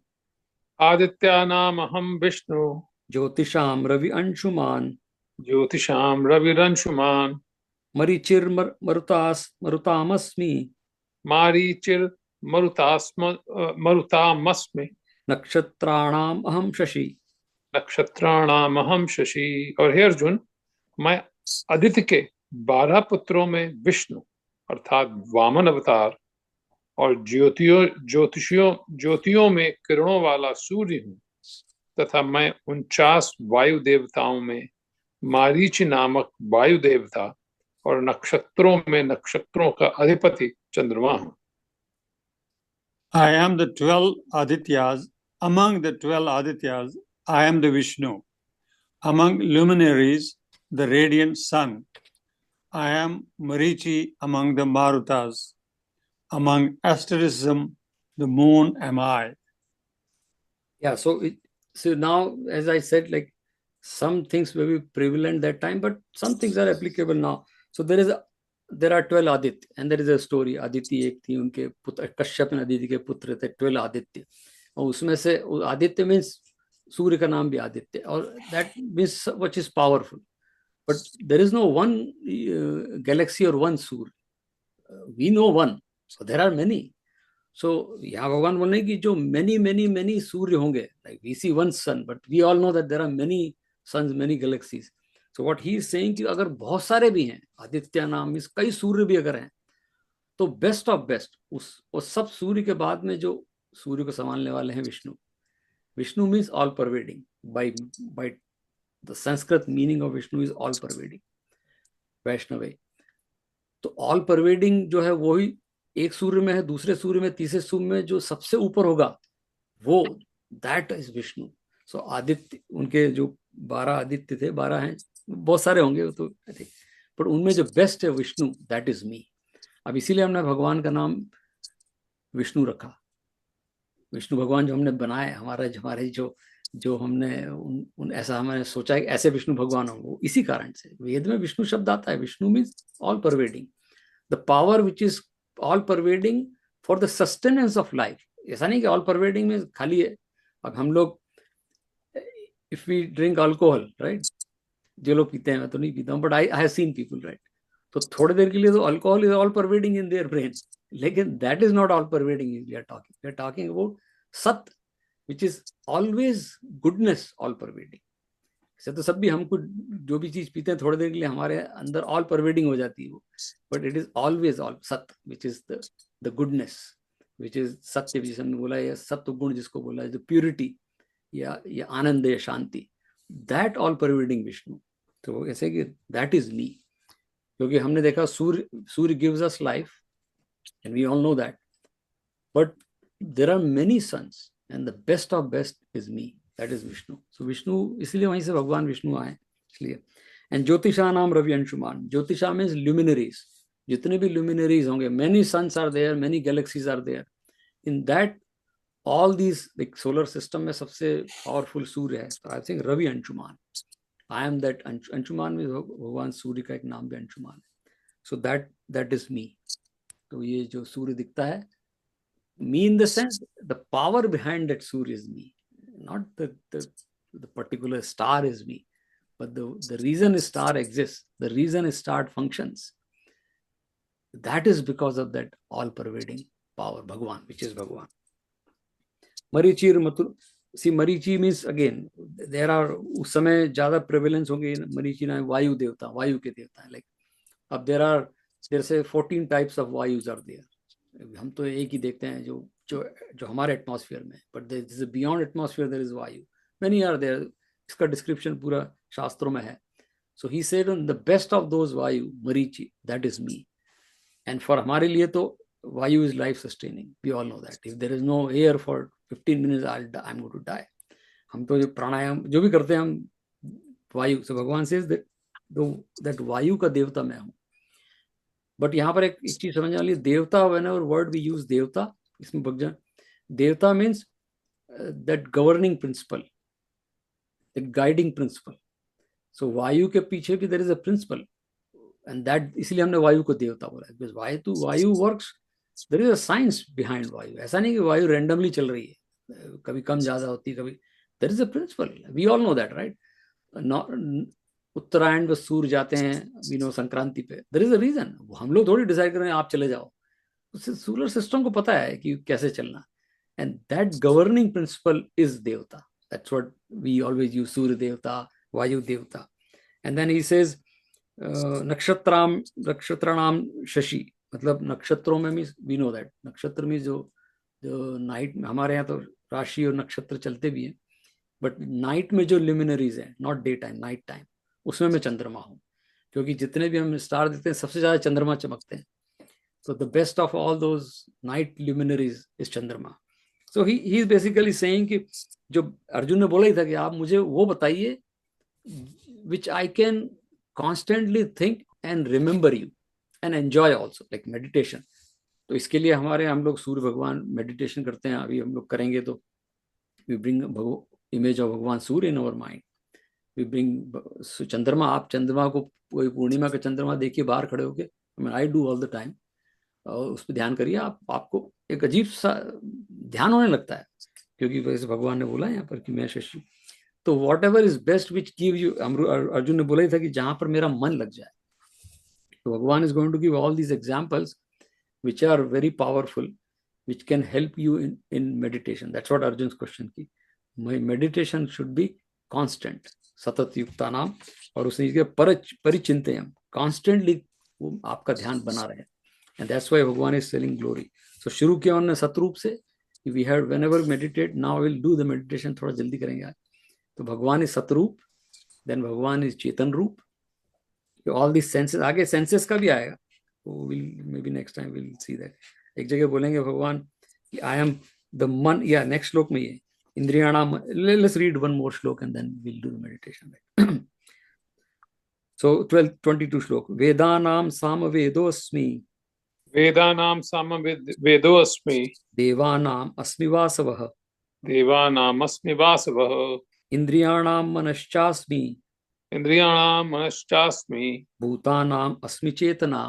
आदित्यानामहं Vishnu ज्योतिषाम Ravi Anshuman ज्योतिषां रविरंशुमान् मरीचिर मरुतामस्मि मारीचिर मरुतामस्मि नक्षत्राणाम अहम शशि। नक्षत्राणामहं शशि। और हे अर्जुन, मैं आदित्य के 12 पुत्रों में विष्णु अर्थात वामन अवतार और ज्योतियों में किरणों वाला सूर्य हूँ, तथा मैं 49 वायु देवताओं में मारीच नामक वायु देवता और नक्षत्रों में नक्षत्रों का अधिपति चंद्रमा हूँ। I am the 12 Adityas. Among the 12 Adityas, I am the Vishnu. Among luminaries, the radiant sun. I am Marichi among the Marutas. Among asterism, the moon am I. Yeah, so now, as I said, like some things may be prevalent that time, but some things are applicable now. So there are 12 Aditya, and there is a story. Aditi एक थी, उनके पुत्र कश्यप आदित्य के पुत्र थे, 12 आदित्य, और उसमें से आदित्य मीन्स सूर्य का नाम भी आदित्य, और that means which is powerful. But there is no one galaxy or one Surya. We know one, so there are many. So यहाँ भगवान बोल रहे हैं कि जो many सूर्य होंगे, like we see one sun, but we all know that there are many suns, many galaxies. So what he is saying कि अगर बहुत सारे भी हैं, आदित्य नाम इस कई सूर्य भी अगर हैं, तो बेस्ट ऑफ बेस्ट उस सब सूर्य के बाद में जो सूर्य को संभालने वाले हैं Vishnu. Vishnu means all pervading. by the Sanskrit meaning of Vishnu is all pervading. वैष्णवे. तो ऑल परवेडिंग जो है वही एक सूर्य में है, दूसरे सूर्य में, तीसरे सूर्य में जो सबसे ऊपर होगा वो दैट इज विष्णु. सो आदित्य, उनके जो 12 आदित्य थे, 12 हैं, बहुत सारे होंगे तो, पर उनमें जो बेस्ट है विष्णु, दैट इज मी. अब इसीलिए हमने भगवान का नाम विष्णु रखा. विष्णु भगवान जो हमने बनाए, हमारे जो हमने ऐसा हमने सोचा है कि ऐसे विष्णु भगवान होंगे, इसी कारण से वेद में विष्णु शब्द आता है. Vishnu means all pervading, the power which is all pervading for the sustenance of life. ऐसा नहीं कि ऑल परवेडिंग में खाली है. अब हम लोग if we drink alcohol, right, जो लोग पीते हैं, मैं तो नहीं पीता हूँ, but I have seen people, right, तो थोड़ी देर के लिए तो alcohol is all pervading in their brain, लेकिन that is not all pervading. We are talking about सत which is always goodness, all pervading. ऐसे तो सब भी हमको जो भी चीज पीते हैं थोड़ी देर के लिए हमारे अंदर ऑल परवेडिंग हो जाती है वो, but it is always all सत, which is the goodness, which is सत्य, जिसे हमने बोला, या सत्व गुण जिसको बोला है, द प्योरिटी या आनंद या शांति, दैट ऑल परवेडिंग विष्णु. तो ऐसे कि दैट इज मी, क्योंकि हमने देखा Surya gives us life and we all know that, but there are many suns and the best of best is me, that is Vishnu. So Vishnu, इसलिए वहीं से भगवान विष्णु आए इसलिए. And ज्योतिषा नाम रवि अंशुमान. ज्योतिषा means luminaries. जितने भी luminaries होंगे, many suns are there, many galaxies are there. In that all these, like solar system में सबसे powerful सूर्य है, so I think Ravi Anshuman. I am that Anshuman में भगवान सूर्य का एक नाम भी अंशुमान है. So that is me. तो ये जो सूर्य दिखता है, me in the sense, the power behind that surya is me, not the particular star is me, but the reason a star exists, the reason a star functions, that is because of that all pervading power, Bhagwan, which is Bhagwan. Marichir Matur. See, Marichi means, again, there are उस समय ज्यादा prevalence होंगे Marichi नाम वायु देवता, वायु के देवता है. Like अब there say 14 types of vayus are there. हम तो एक ही देखते हैं जो हमारे एटमॉस्फेयर में, but beyond atmosphere there is Vayu, many are there. इसका डिस्क्रिप्शन पूरा शास्त्रों में है. So he said on the best of those Vayu Marichi, that is me. And for हमारे लिए तो Vayu is life sustaining. We all know that if there is no air for 15 minutes I am going to die. हम तो जो प्राणायाम जो भी करते हैं हम वायु से, भगवान सेज दैट वायु का देवता मैं हूँ. बट यहाँ पर एक चीज समझने वाली, देवता, व्हेनेवर वर्ड वी यूज देवता, इसमें भगवान देवता means that governing principle, that guiding principle. So Vayu के पीछे भी there is a principle, and that इसलिए हमने वायु को देवता बोला, because Vayu works, there is a science behind Vayu. ऐसा नहीं कि वायु रैंडमली चल रही है. कभी कम ज्यादा होती है, कभी there is a principle, we all know that right. Uttarayan में सूर्य जाते हैं, वी नो संक्रांति पे, देयर इज अ रीजन। हम लोग थोड़ी डिसाइड कर रहे हैं आप चले जाओ, उससे सोलर सिस्टम को पता है कि कैसे चलना, and that governing principle is देवता, that's what we always use, Surya devata, Vayu devata. And then he says नक्षत्राणाम शशि, मतलब नक्षत्रों में मीन्स वी नो दैट नक्षत्र में जो जो नाइट में, हमारे यहाँ तो राशि और नक्षत्र चलते भी हैं, बट नाइट में जो लिमिनरीज है, not day time, night time, उसमें मैं चंद्रमा हूँ, क्योंकि जितने भी हम स्टार देखते हैं सबसे ज्यादा चंद्रमा चमकते हैं। So the best of all those night luminaries is Chandrama. So he is basically saying कि जो अर्जुन ने बोला ही था कि आप मुझे वो बताइए which I can constantly think and remember you and enjoy also, like meditation. तो इसके लिए हम लोग सूर्य भगवान मेडिटेशन करते हैं, अभी हम लोग करेंगे तो we bring image of भगवान सूर्य in our mind. We bring चंद्रमा, आप चंद्रमा को कोई पूर्णिमा का चंद्रमा देखिए बाहर खड़े होके, I mean I do all the time, और उस पर ध्यान करिए, आपको एक अजीब सा ध्यान होने लगता है, क्योंकि वैसे भगवान ने बोला यहाँ पर कि मैं शशि, तो what ever is best which give you, Arjun ने बोला ही था कि जहां पर मेरा मन लग जाए, तो Bhagwan is going to give all these examples which are very powerful, which can help you in meditation. That's what Arjun question की, मेडिटेशन शुड बी कॉन्स्टेंट, सतत युक्ता नाम, और उसने परिचिंतयम, कॉन्स्टेंटली आपका ध्यान बना रहे, and that's why Bhagwan is selling glory. So शुरू किया उन्होंने सतरूप से, we had whenever meditate, now we'll do the meditation थोड़ा जल्दी करेंगे आज। तो भगवान is सतरूप, then भगवान is चेतन रूप, all these senses, आगे senses का भी आएगा, तो maybe next time we'll see that। एक जगह बोलेंगे भगवान कि I am the मन, या नेक्स्ट श्लोक में ये इंद्रियाणाम, let's read one more श्लोक and then we'll do the meditation। So 22 श्लोक, वेदानाम सामवेदोऽस्मि, वेदानां सामवेदोऽस्मि, देवानाम अस्मि वासवः, देवानामस्मि वासवः, इंद्रियाणाम मनश्चास्मि, इंद्रियाणां मनश्चास्मि, भूतानाम अस्मि चेतना।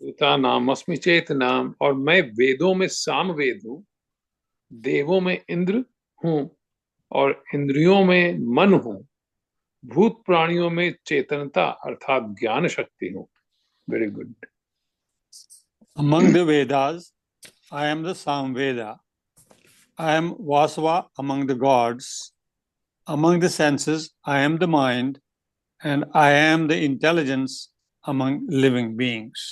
भूतानामस्मि चेतना, और मैं वेदों में सामवेद हूँ, देवों में इंद्र हूँ, और इंद्रियों में मन हूँ, भूत प्राणियों में चेतनता अर्थात ज्ञान शक्ति हूँ। Very good. Among the Vedas, I am the Samveda. I am Vasava among the gods. Among the senses, I am the mind, and I am the intelligence among living beings.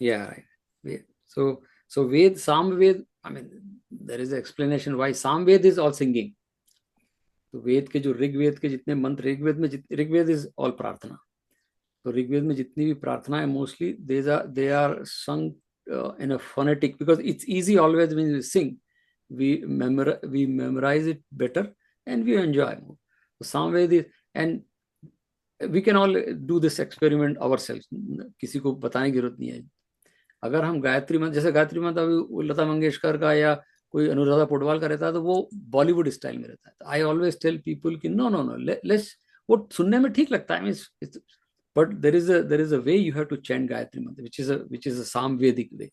Yeah, right. So Ved, Samved, I mean, there is an explanation why Samved is all singing. तो वेद के जो ऋग्वेद के जितने मंत्र, Rigveda is all प्रार्थना, तो ऋग्वेद में जितनी भी प्रार्थना है mostly they are sung in a phonetic, because it's easy always when we sing, we memorize it better and we enjoy more. तो Samaveda is, and we can all do this experiment ourselves, किसी को बताने की जरूरत नहीं है। अगर हम गायत्री मंत्र, जैसे गायत्री मंत्र अभी लता मंगेशकर का या कोई अनुराधा पौडवाल का रहता है, तो वो बॉलीवुड स्टाइल में रहता है। आई ऑलवेज टेल पीपल कि नो नो नो, लेट्स, वो सुनने में ठीक लगता है, but there is a way you have to chant Gayatri mantra which is a सामवेदिक वे,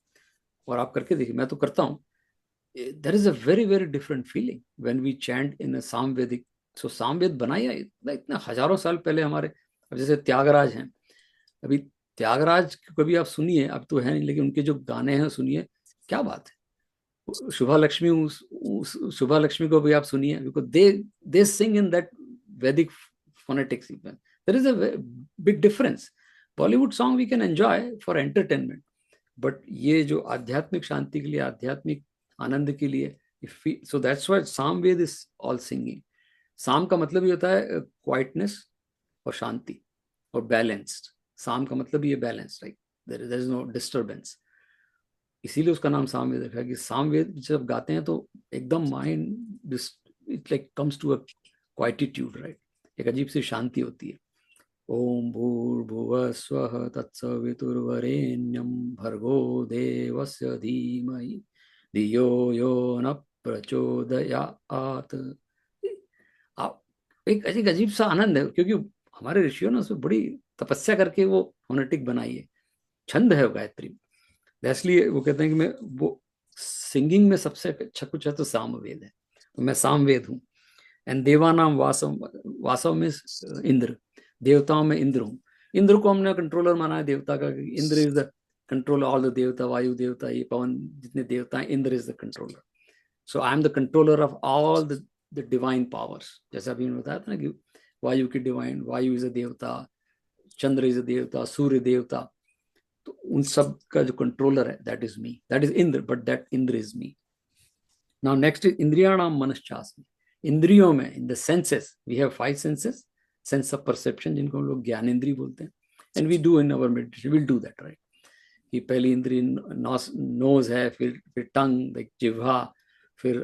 और आप करके देखिए, मैं तो करता हूँ। There is a very very different feeling when we chant in a Samavedic. So Samaveda बनाया इतने हजारों साल पहले हमारे, अब जैसे त्यागराज हैं, अभी त्यागराज को कभी आप सुनिए, अब तो है नहीं, लेकिन उनके जो गाने हैं सुनिए, क्या बात है। शुभा लक्ष्मी को भी आप सुनिए, because they sing in that Vedic phonetics. There is a big difference. Bollywood song we can enjoy for entertainment, but ये जो आध्यात्मिक शांति के लिए, आध्यात्मिक आनंद के लिए, सो that's why Samaveda is all singing. साम का मतलब ये होता है क्वाइटनेस और शांति और बैलेंस्ड। साम का मतलब ये balance, like there is no disturbance, इसीलिए उसका नाम सामवेद रखा है। कि सामवेद जब गाते हैं तो एकदम mind it like comes to a quietude, right, एक अजीब सी शांति होती है। ओम भूर्भुवः स्वः तत्सवितुर्वरेण्यं भर्गो देवस्य धीमहि धियो यो न प्रचोदयात्। एक अजीब सा आनंद है, क्योंकि हमारे ऋषियों ने उसमें बड़ी तपस्या करके वो फोनेटिक बनाई है, छंद है वो गायत्री में। इसलिए वो कहते हैं कि मैं वो सिंगिंग में सबसे अच्छा कुछ है तो सामवेद है, तो मैं सामवेद हूँ। एंड देवानाम वासव, वासव में इंद्र, देवताओं में इंद्र हूँ। इंद्र को हमने कंट्रोलर माना है देवता का, Indra is the control all the देवता, वायु देवता, ये पवन जितने देवता हैं, Indra is the controller. So I am the controller of all the divine powers. जैसा अभी मैंने बताया था ना कि वायु की डिवाइन, वायु इज अ देवता, चंद्र इज अ देवता, सूर्य देवता, तो उन सब का जो कंट्रोलर है that is me, that is Indra, but that Indra is me. Now next is इंद्रियाणाम मनश्चास्मि। इंद्रियों में, in the senses, we have 5 senses, sense of perception जिनको हम लोग ज्ञानेंद्रिय बोलते हैं, and we do in our meditation, will do that, right. कि पहली इंद्रिय नोज है, फिर टंग, लाइक जिह्वा, फिर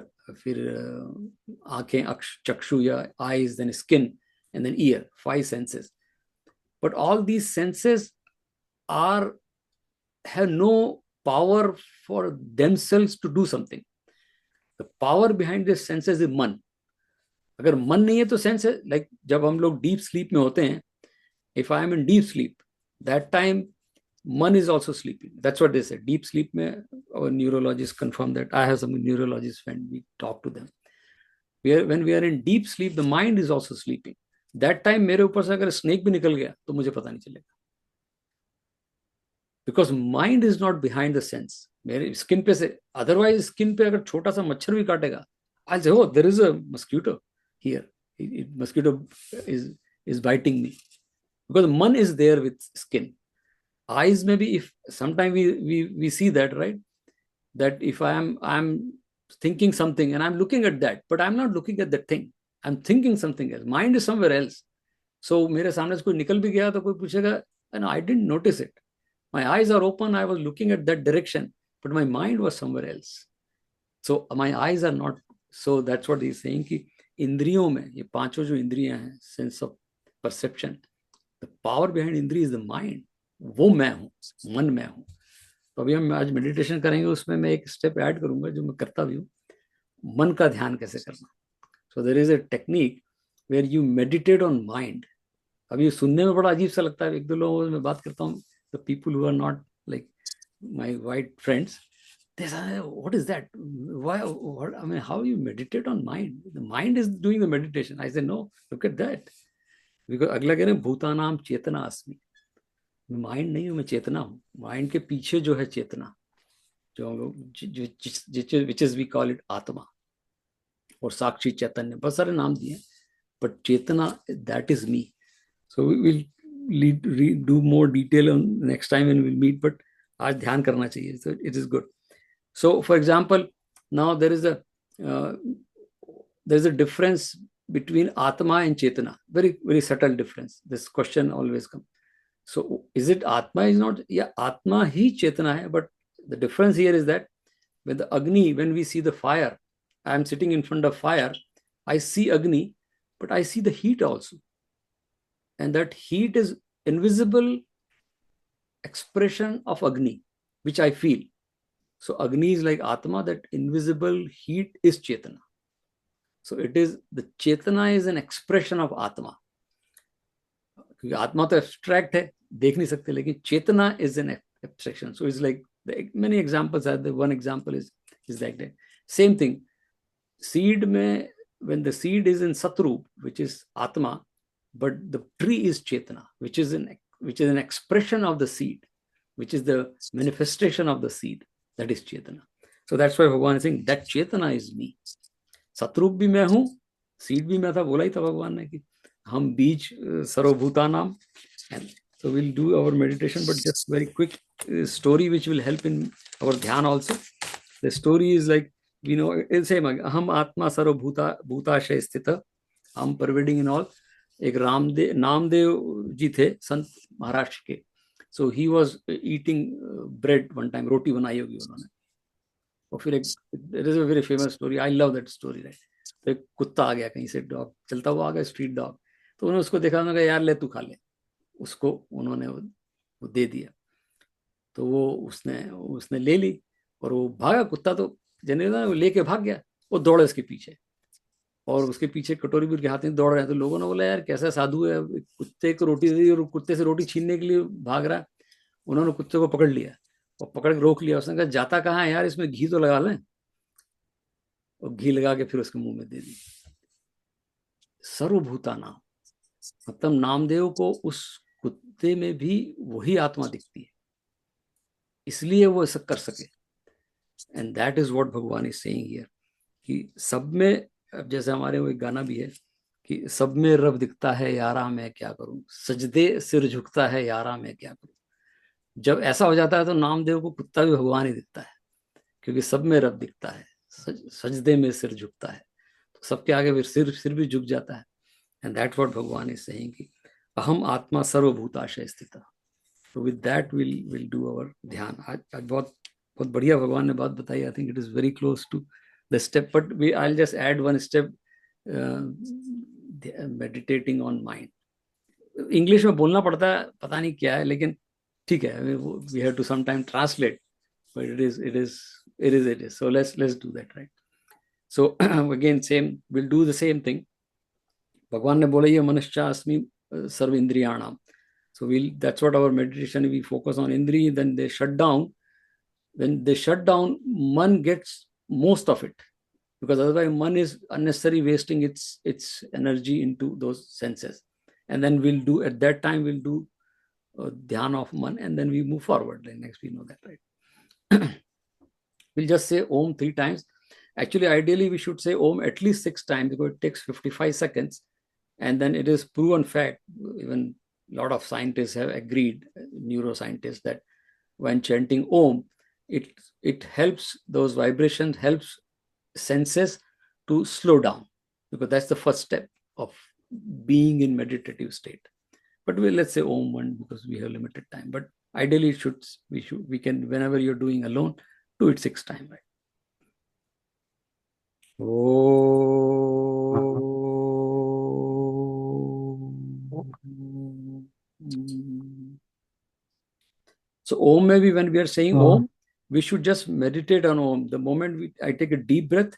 आंखें, चक्षु या eyes, then skin, and then ear, 5 senses. But all these senses have no power for themselves to do something. The power behind these senses is मन. अगर मन नहीं है तो सेंस है। लाइक जब हम लोग डीप स्लीप में होते हैं, if I am in deep sleep, that time मन is also sleeping. That's what they say. Deep sleep में, our neurologists confirm that. I have some neurologist friend, we talk to them. When we are in deep sleep, the mind is also sleeping. That time मेरे ऊपर से अगर snake भी निकल गया तो मुझे पता नहीं चलेगा, because mind is not behind the sense. मेरे स्किन पे से, अदरवाइज स्किन पे अगर छोटा सा मच्छर भी काटेगा, I say oh there is a mosquito here, mosquito is biting me, because man is there with skin. eyes maybe, if sometime we see that, right, that if I'm thinking something and I'm looking at that, but I'm not looking at that thing, I'm thinking something else, mind is somewhere else. So मेरे सामने से कोई निकल भी गया तो कोई पूछेगा, and I didn't notice it, my eyes are open, I was looking at that direction, but my mind was somewhere else, so my eyes are not. So that's what he's saying कि इंद्रियों में, ये पांचों जो इंद्रियां हैं, sense of perception, the power behind इंद्रिय is the mind, वो मैं हूँ, मन मैं हूँ। तो अभी हम आज मेडिटेशन करेंगे, उसमें मैं एक स्टेप ऐड करूंगा जो मैं करता भी हूँ, मन का ध्यान कैसे करना। So there is a technique where you meditate on mind. अभी सुनने में बड़ा अजीब सा लगता है, एक दो लोगों से मैं बात करता हूँ, the people who are not like my white friends, they say, what is that, why, what, I mean, how you meditate on mind, the mind is doing the meditation. I say no, look at that, because अगला कह रहे हैं भूतानाम चेतना अस्मि, mind नहीं हूं मैं, चेतना हूं। Mind के पीछे जो है चेतना, जो हम लोग which is we call it atma, और साक्षी चैतन्य, बहुत सारे नाम दिए, but chetna that is me. So we will do more detail on next time when we will meet, but आज ध्यान करना चाहिए, so it is good. So for example, now there is a difference between atma and chetana, very very subtle difference. This question always comes. So is it atma is not, yeah, atma hi chetana hai, but the difference here is that when the agni, when we see the fire, I am sitting in front of fire, I see agni, but I see the heat also, and that heat is invisible expression of agni which I feel. So agni is like atma, that invisible heat is chetana. So it is, the chetana is an expression of atma, क्योंकि आत्मा तो abstract है, देख नहीं सकते, लेकिन चेतना is an abstraction. So it's like many examples are there. One example is like that. Same thing seed में, when the seed is in satrup, which is atma, but the tree is chetana, which is an expression of the seed, which is the manifestation of the seed, that is chetana. So that's why Bhagavan is saying that chetana is me. Satrup भी मैं हूँ, seed भी मैं था, बोला ही था भगवान ने कि हम बीज सर्वभूतानाम. And so we'll do our meditation, but just very quick story which will help in our dhyan also. The story is like, we know, it's same, aham atma sarvabhuta bhutashay sthita, हम pervading in all. एक नामदेव जी थे, संत महाराष्ट्र के. So he was eating bread one time, रोटी बनाई होगी उन्होंने, और फिर एक, it is a very famous story, I love that story, right? तो एक कुत्ता आ गया कहीं से, डॉग चलता हुआ आ गया, स्ट्रीट डॉग. तो उन्होंने उसको देखा, उन्होंने कहा यार ले तू खा ले. उसको उन्होंने वो दे दिया, तो वो उसने ले ली और वो भागा. कुत्ता तो जनरल वो लेके भाग गया, वो दौड़े उसके पीछे, और उसके पीछे कटोरी भी उनके हाथ में दौड़ रहे हैं. तो लोगों ने बोला यार कैसा साधु है, कुत्ते को रोटी दे दी और कुत्ते से रोटी छीनने के लिए भाग रहा है. उन्होंने कुत्ते को पकड़ लिया और पकड़ के रोक लिया. उसने कहा जाता कहाँ है यार, इसमें घी तो लगा लें. और घी लगा के फिर उसके मुंह में दे दी। सर्वभूता नाम, मतलब नामदेव को उस कुत्ते में भी वही आत्मा दिखती है, इसलिए वो ऐसा कर सके। And that is what Bhagwan is saying here, कि सब में, अब जैसे हमारे वो एक गाना भी है कि सब में रब दिखता है यारा मैं क्या करूं, सजदे सिर झुकता है यारा मैं क्या करूं। जब ऐसा हो जाता है तो नामदेव को कुत्ता भी भगवान ही दिखता है, क्योंकि सब में रब दिखता है, सजदे में सिर झुकता है, तो सबके आगे फिर सिर भी झुक जाता है। And that what Bhagwan is saying कि अहम आत्मा सर्वभूताशय स्थिता। तो with that will do our dhyan. आज बहुत बहुत बढ़िया भगवान ने बात बताई। I think it is very close to the step, but we I will just add one step, meditating on mind. English में बोलना पड़ता है, पता नहीं क्या है, लेकिन ठीक है, we have to some time translate, but it is. So let's do that, right? So again, we'll do the same thing. भगवान ने बोला ये मनुष्य अस्मि सर्व इंद्रियाणाम. So that's what our meditation, we focus on indri, then they shut down. When they shut down, man gets most of it, because otherwise man is unnecessary wasting its energy into those senses. And then at that time we'll do dhyan of man, and then we move forward. Then next we know that, right? We'll just say Om 3 times. Actually, ideally, we should say Om at least 6 times, because it takes 55 seconds. And then it is proven fact, even a lot of scientists have agreed, neuroscientists, that when chanting Om, it helps, those vibrations helps senses to slow down, because that's the first step of being in meditative state. But let's say Om 1, because we have limited time. But ideally, we can, whenever you're doing alone, do it 6 times, right? So Om, maybe when we are saying Om, we should just meditate on Om. The moment I take a deep breath,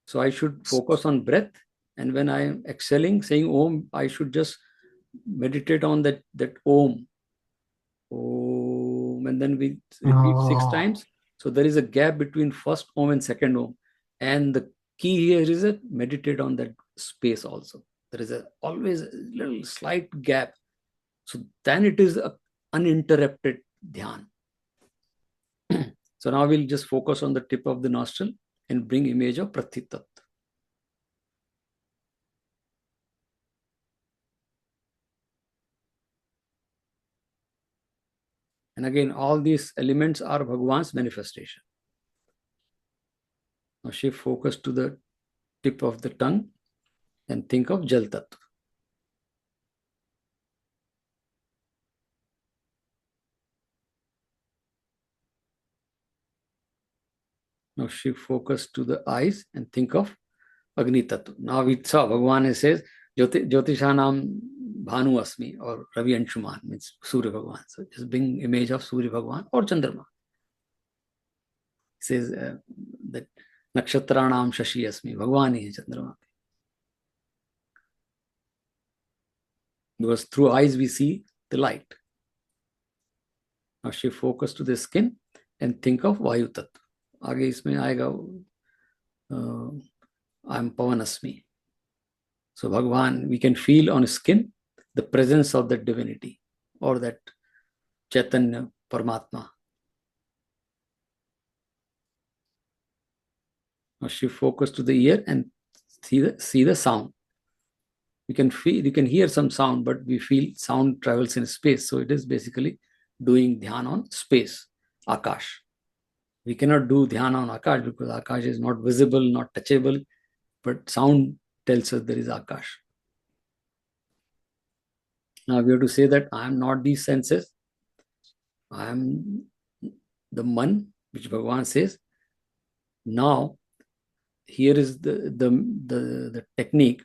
so I should focus on breath. And when I am exhaling, saying Om, I should just meditate on that Om. Om, and then we repeat 6 times. So there is a gap between first Om and second Om. And the key here is that meditate on that space also. There is always a little slight gap. So then it is a uninterrupted dhyan. So now we'll just focus on the tip of the nostril and bring image of Prathitat. And again, all these elements are Bhagwan's manifestation. Now shift focus to the tip of the tongue and think of Jal Tattva. Now shift focus to the eyes and think of Agni Tattva. Now we saw Bhagwan says, Jyotishanam Bhanu Asmi, or Ravi Anshuman, means Surya Bhagwan. So just bring image of Surya Bhagwan or Chandrama. He says that Nakshatranam Shashi Asmi, Bhagwan is Chandrama. Because through eyes we see the light. Now shift focus to the skin and think of Vayu Tattva. आगे इसमें आएगा I am Pavan Asmi. So Bhagwan, we can feel on skin the presence of that divinity or that Chaitanya Paramatma. Now shift focus to the ear and see the sound. You can hear some sound, but we feel sound travels in space. So it is basically doing dhyan on space, Akash. We cannot do dhyan on Akash because Akash is not visible, not touchable, but sound tells us there is Akash. Now we have to say that I am not these senses. I am the Man, which Bhagavan says. Now, here is the technique.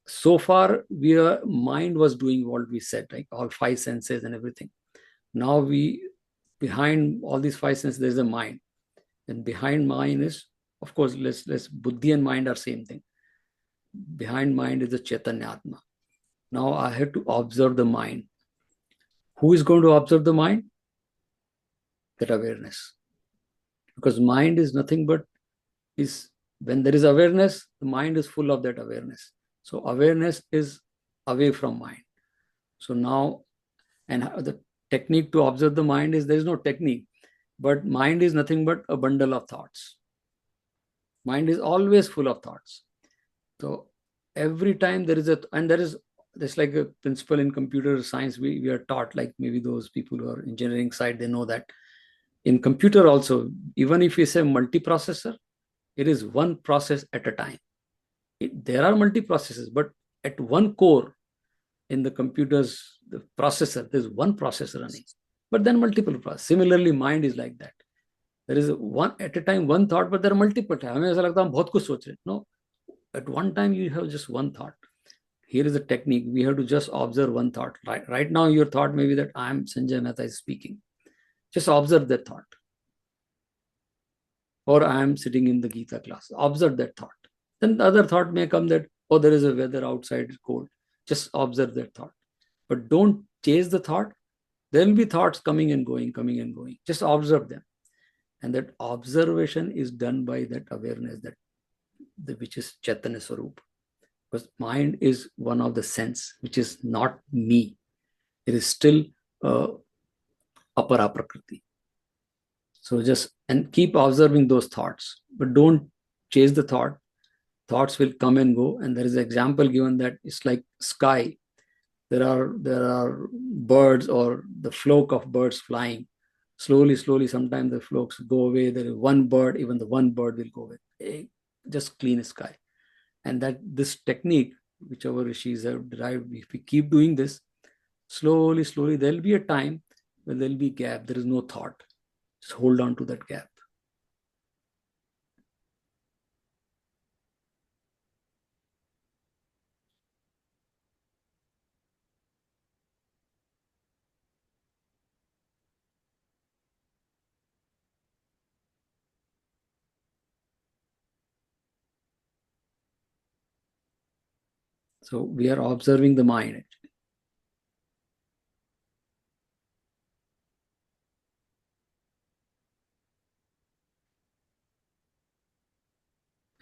So far, mind was doing what we said, right? All 5 senses and everything. Now behind all these 5 senses, there's a mind. And behind mind is, of course, let's buddhi and mind are same thing. Behind mind is the Chaitanya Atma. Now I have to observe the mind. Who is going to observe the mind? That awareness. Because mind is nothing but is when there is awareness, the mind is full of that awareness. So awareness is away from mind. So now, and the technique to observe the mind is, there is no technique, but mind is nothing but a bundle of thoughts. Mind is always full of thoughts. So every time there is there's like a principle in computer science we are taught, like maybe those people who are engineering side, they know that in computer also, even if you say multiprocessor, it is one process at a time. There are multiprocessors, but at one core in the computer's the processor, there's one processor running, but then multiple processes. Similarly, mind is like that. There is one at a time, one thought, but there are multiple times. हमें ऐसा लगता है हम बहुत कुछ सोच रहे हैं. No, at one time you have just one thought. Here is a technique. We have to just observe one thought. Right now, your thought may be that I am Sanjay Mehta is speaking. Just observe that thought. Or I am sitting in the Gita class. Observe that thought. Then the other thought may come that, oh, there is a weather outside, it's cold. Just observe that thought. But don't chase the thought. There will be thoughts coming and going, coming and going. Just observe them. And that observation is done by that awareness, which is Chaitanya Swarup. Because mind is one of the sense, which is not me. It is still apara prakriti. So just, and keep observing those thoughts, but don't chase the thought. Thoughts will come and go. And there is an example given that it's like sky. There are birds or the flock of birds flying. Slowly, sometimes the flocks go away. There is one bird, even the one bird will go away. Just clean sky. And that this technique, which our rishis have derived, if we keep doing this, slowly, there will be a time when there will be gap. There is no thought. Just hold on to that gap. So we are observing the mind actually.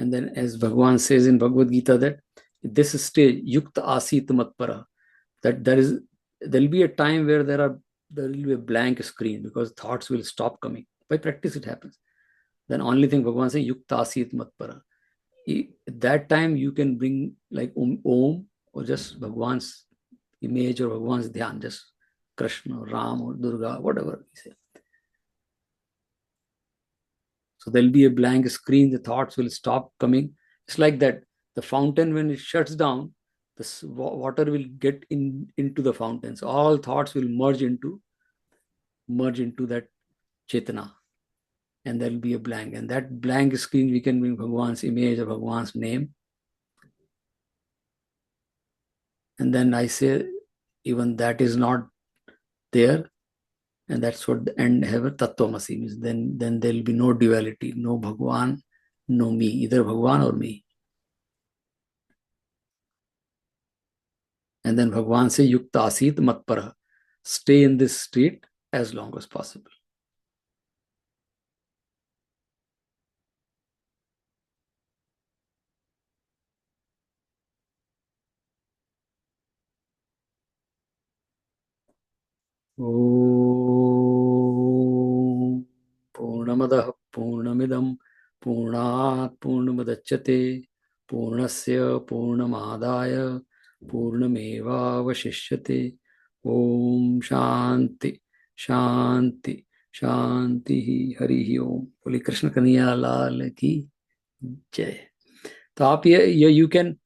And then as Bhagavan says in Bhagavad Gita that this stage, yukta asit matpara, that there will be a time where there will be a blank screen because thoughts will stop coming. By practice it happens. Then only thing Bhagavan says, yukta asit matpara. At that time you can bring like Om or just Bhagavan's image or Bhagavan's dhyan, just Krishna or Ram or Durga, whatever we say. So there'll be a blank screen, the thoughts will stop coming. It's like that. The fountain, when it shuts down, the water will get into the fountain. So all thoughts will merge into that Chetana. And there'll be a blank. And that blank screen, we can bring Bhagavan's image or Bhagavan's name. And then I say, even that is not there. And that's what the end have a Tattvamasi means. Then there'll be no duality, no Bhagavan, no me, either Bhagavan or me. And then Bhagavan says, Yukta asit matpara. Stay in this state as long as possible. Om Purnamadah Purnamidam Purnat Purnamadachyate Purnasya Purnamadaya Purnameva Vashishyate. Om Shanti Shanti Shanti Hari Om. Holy Krishna Kanhaiya Lal Ki Jai. तो आप ये you can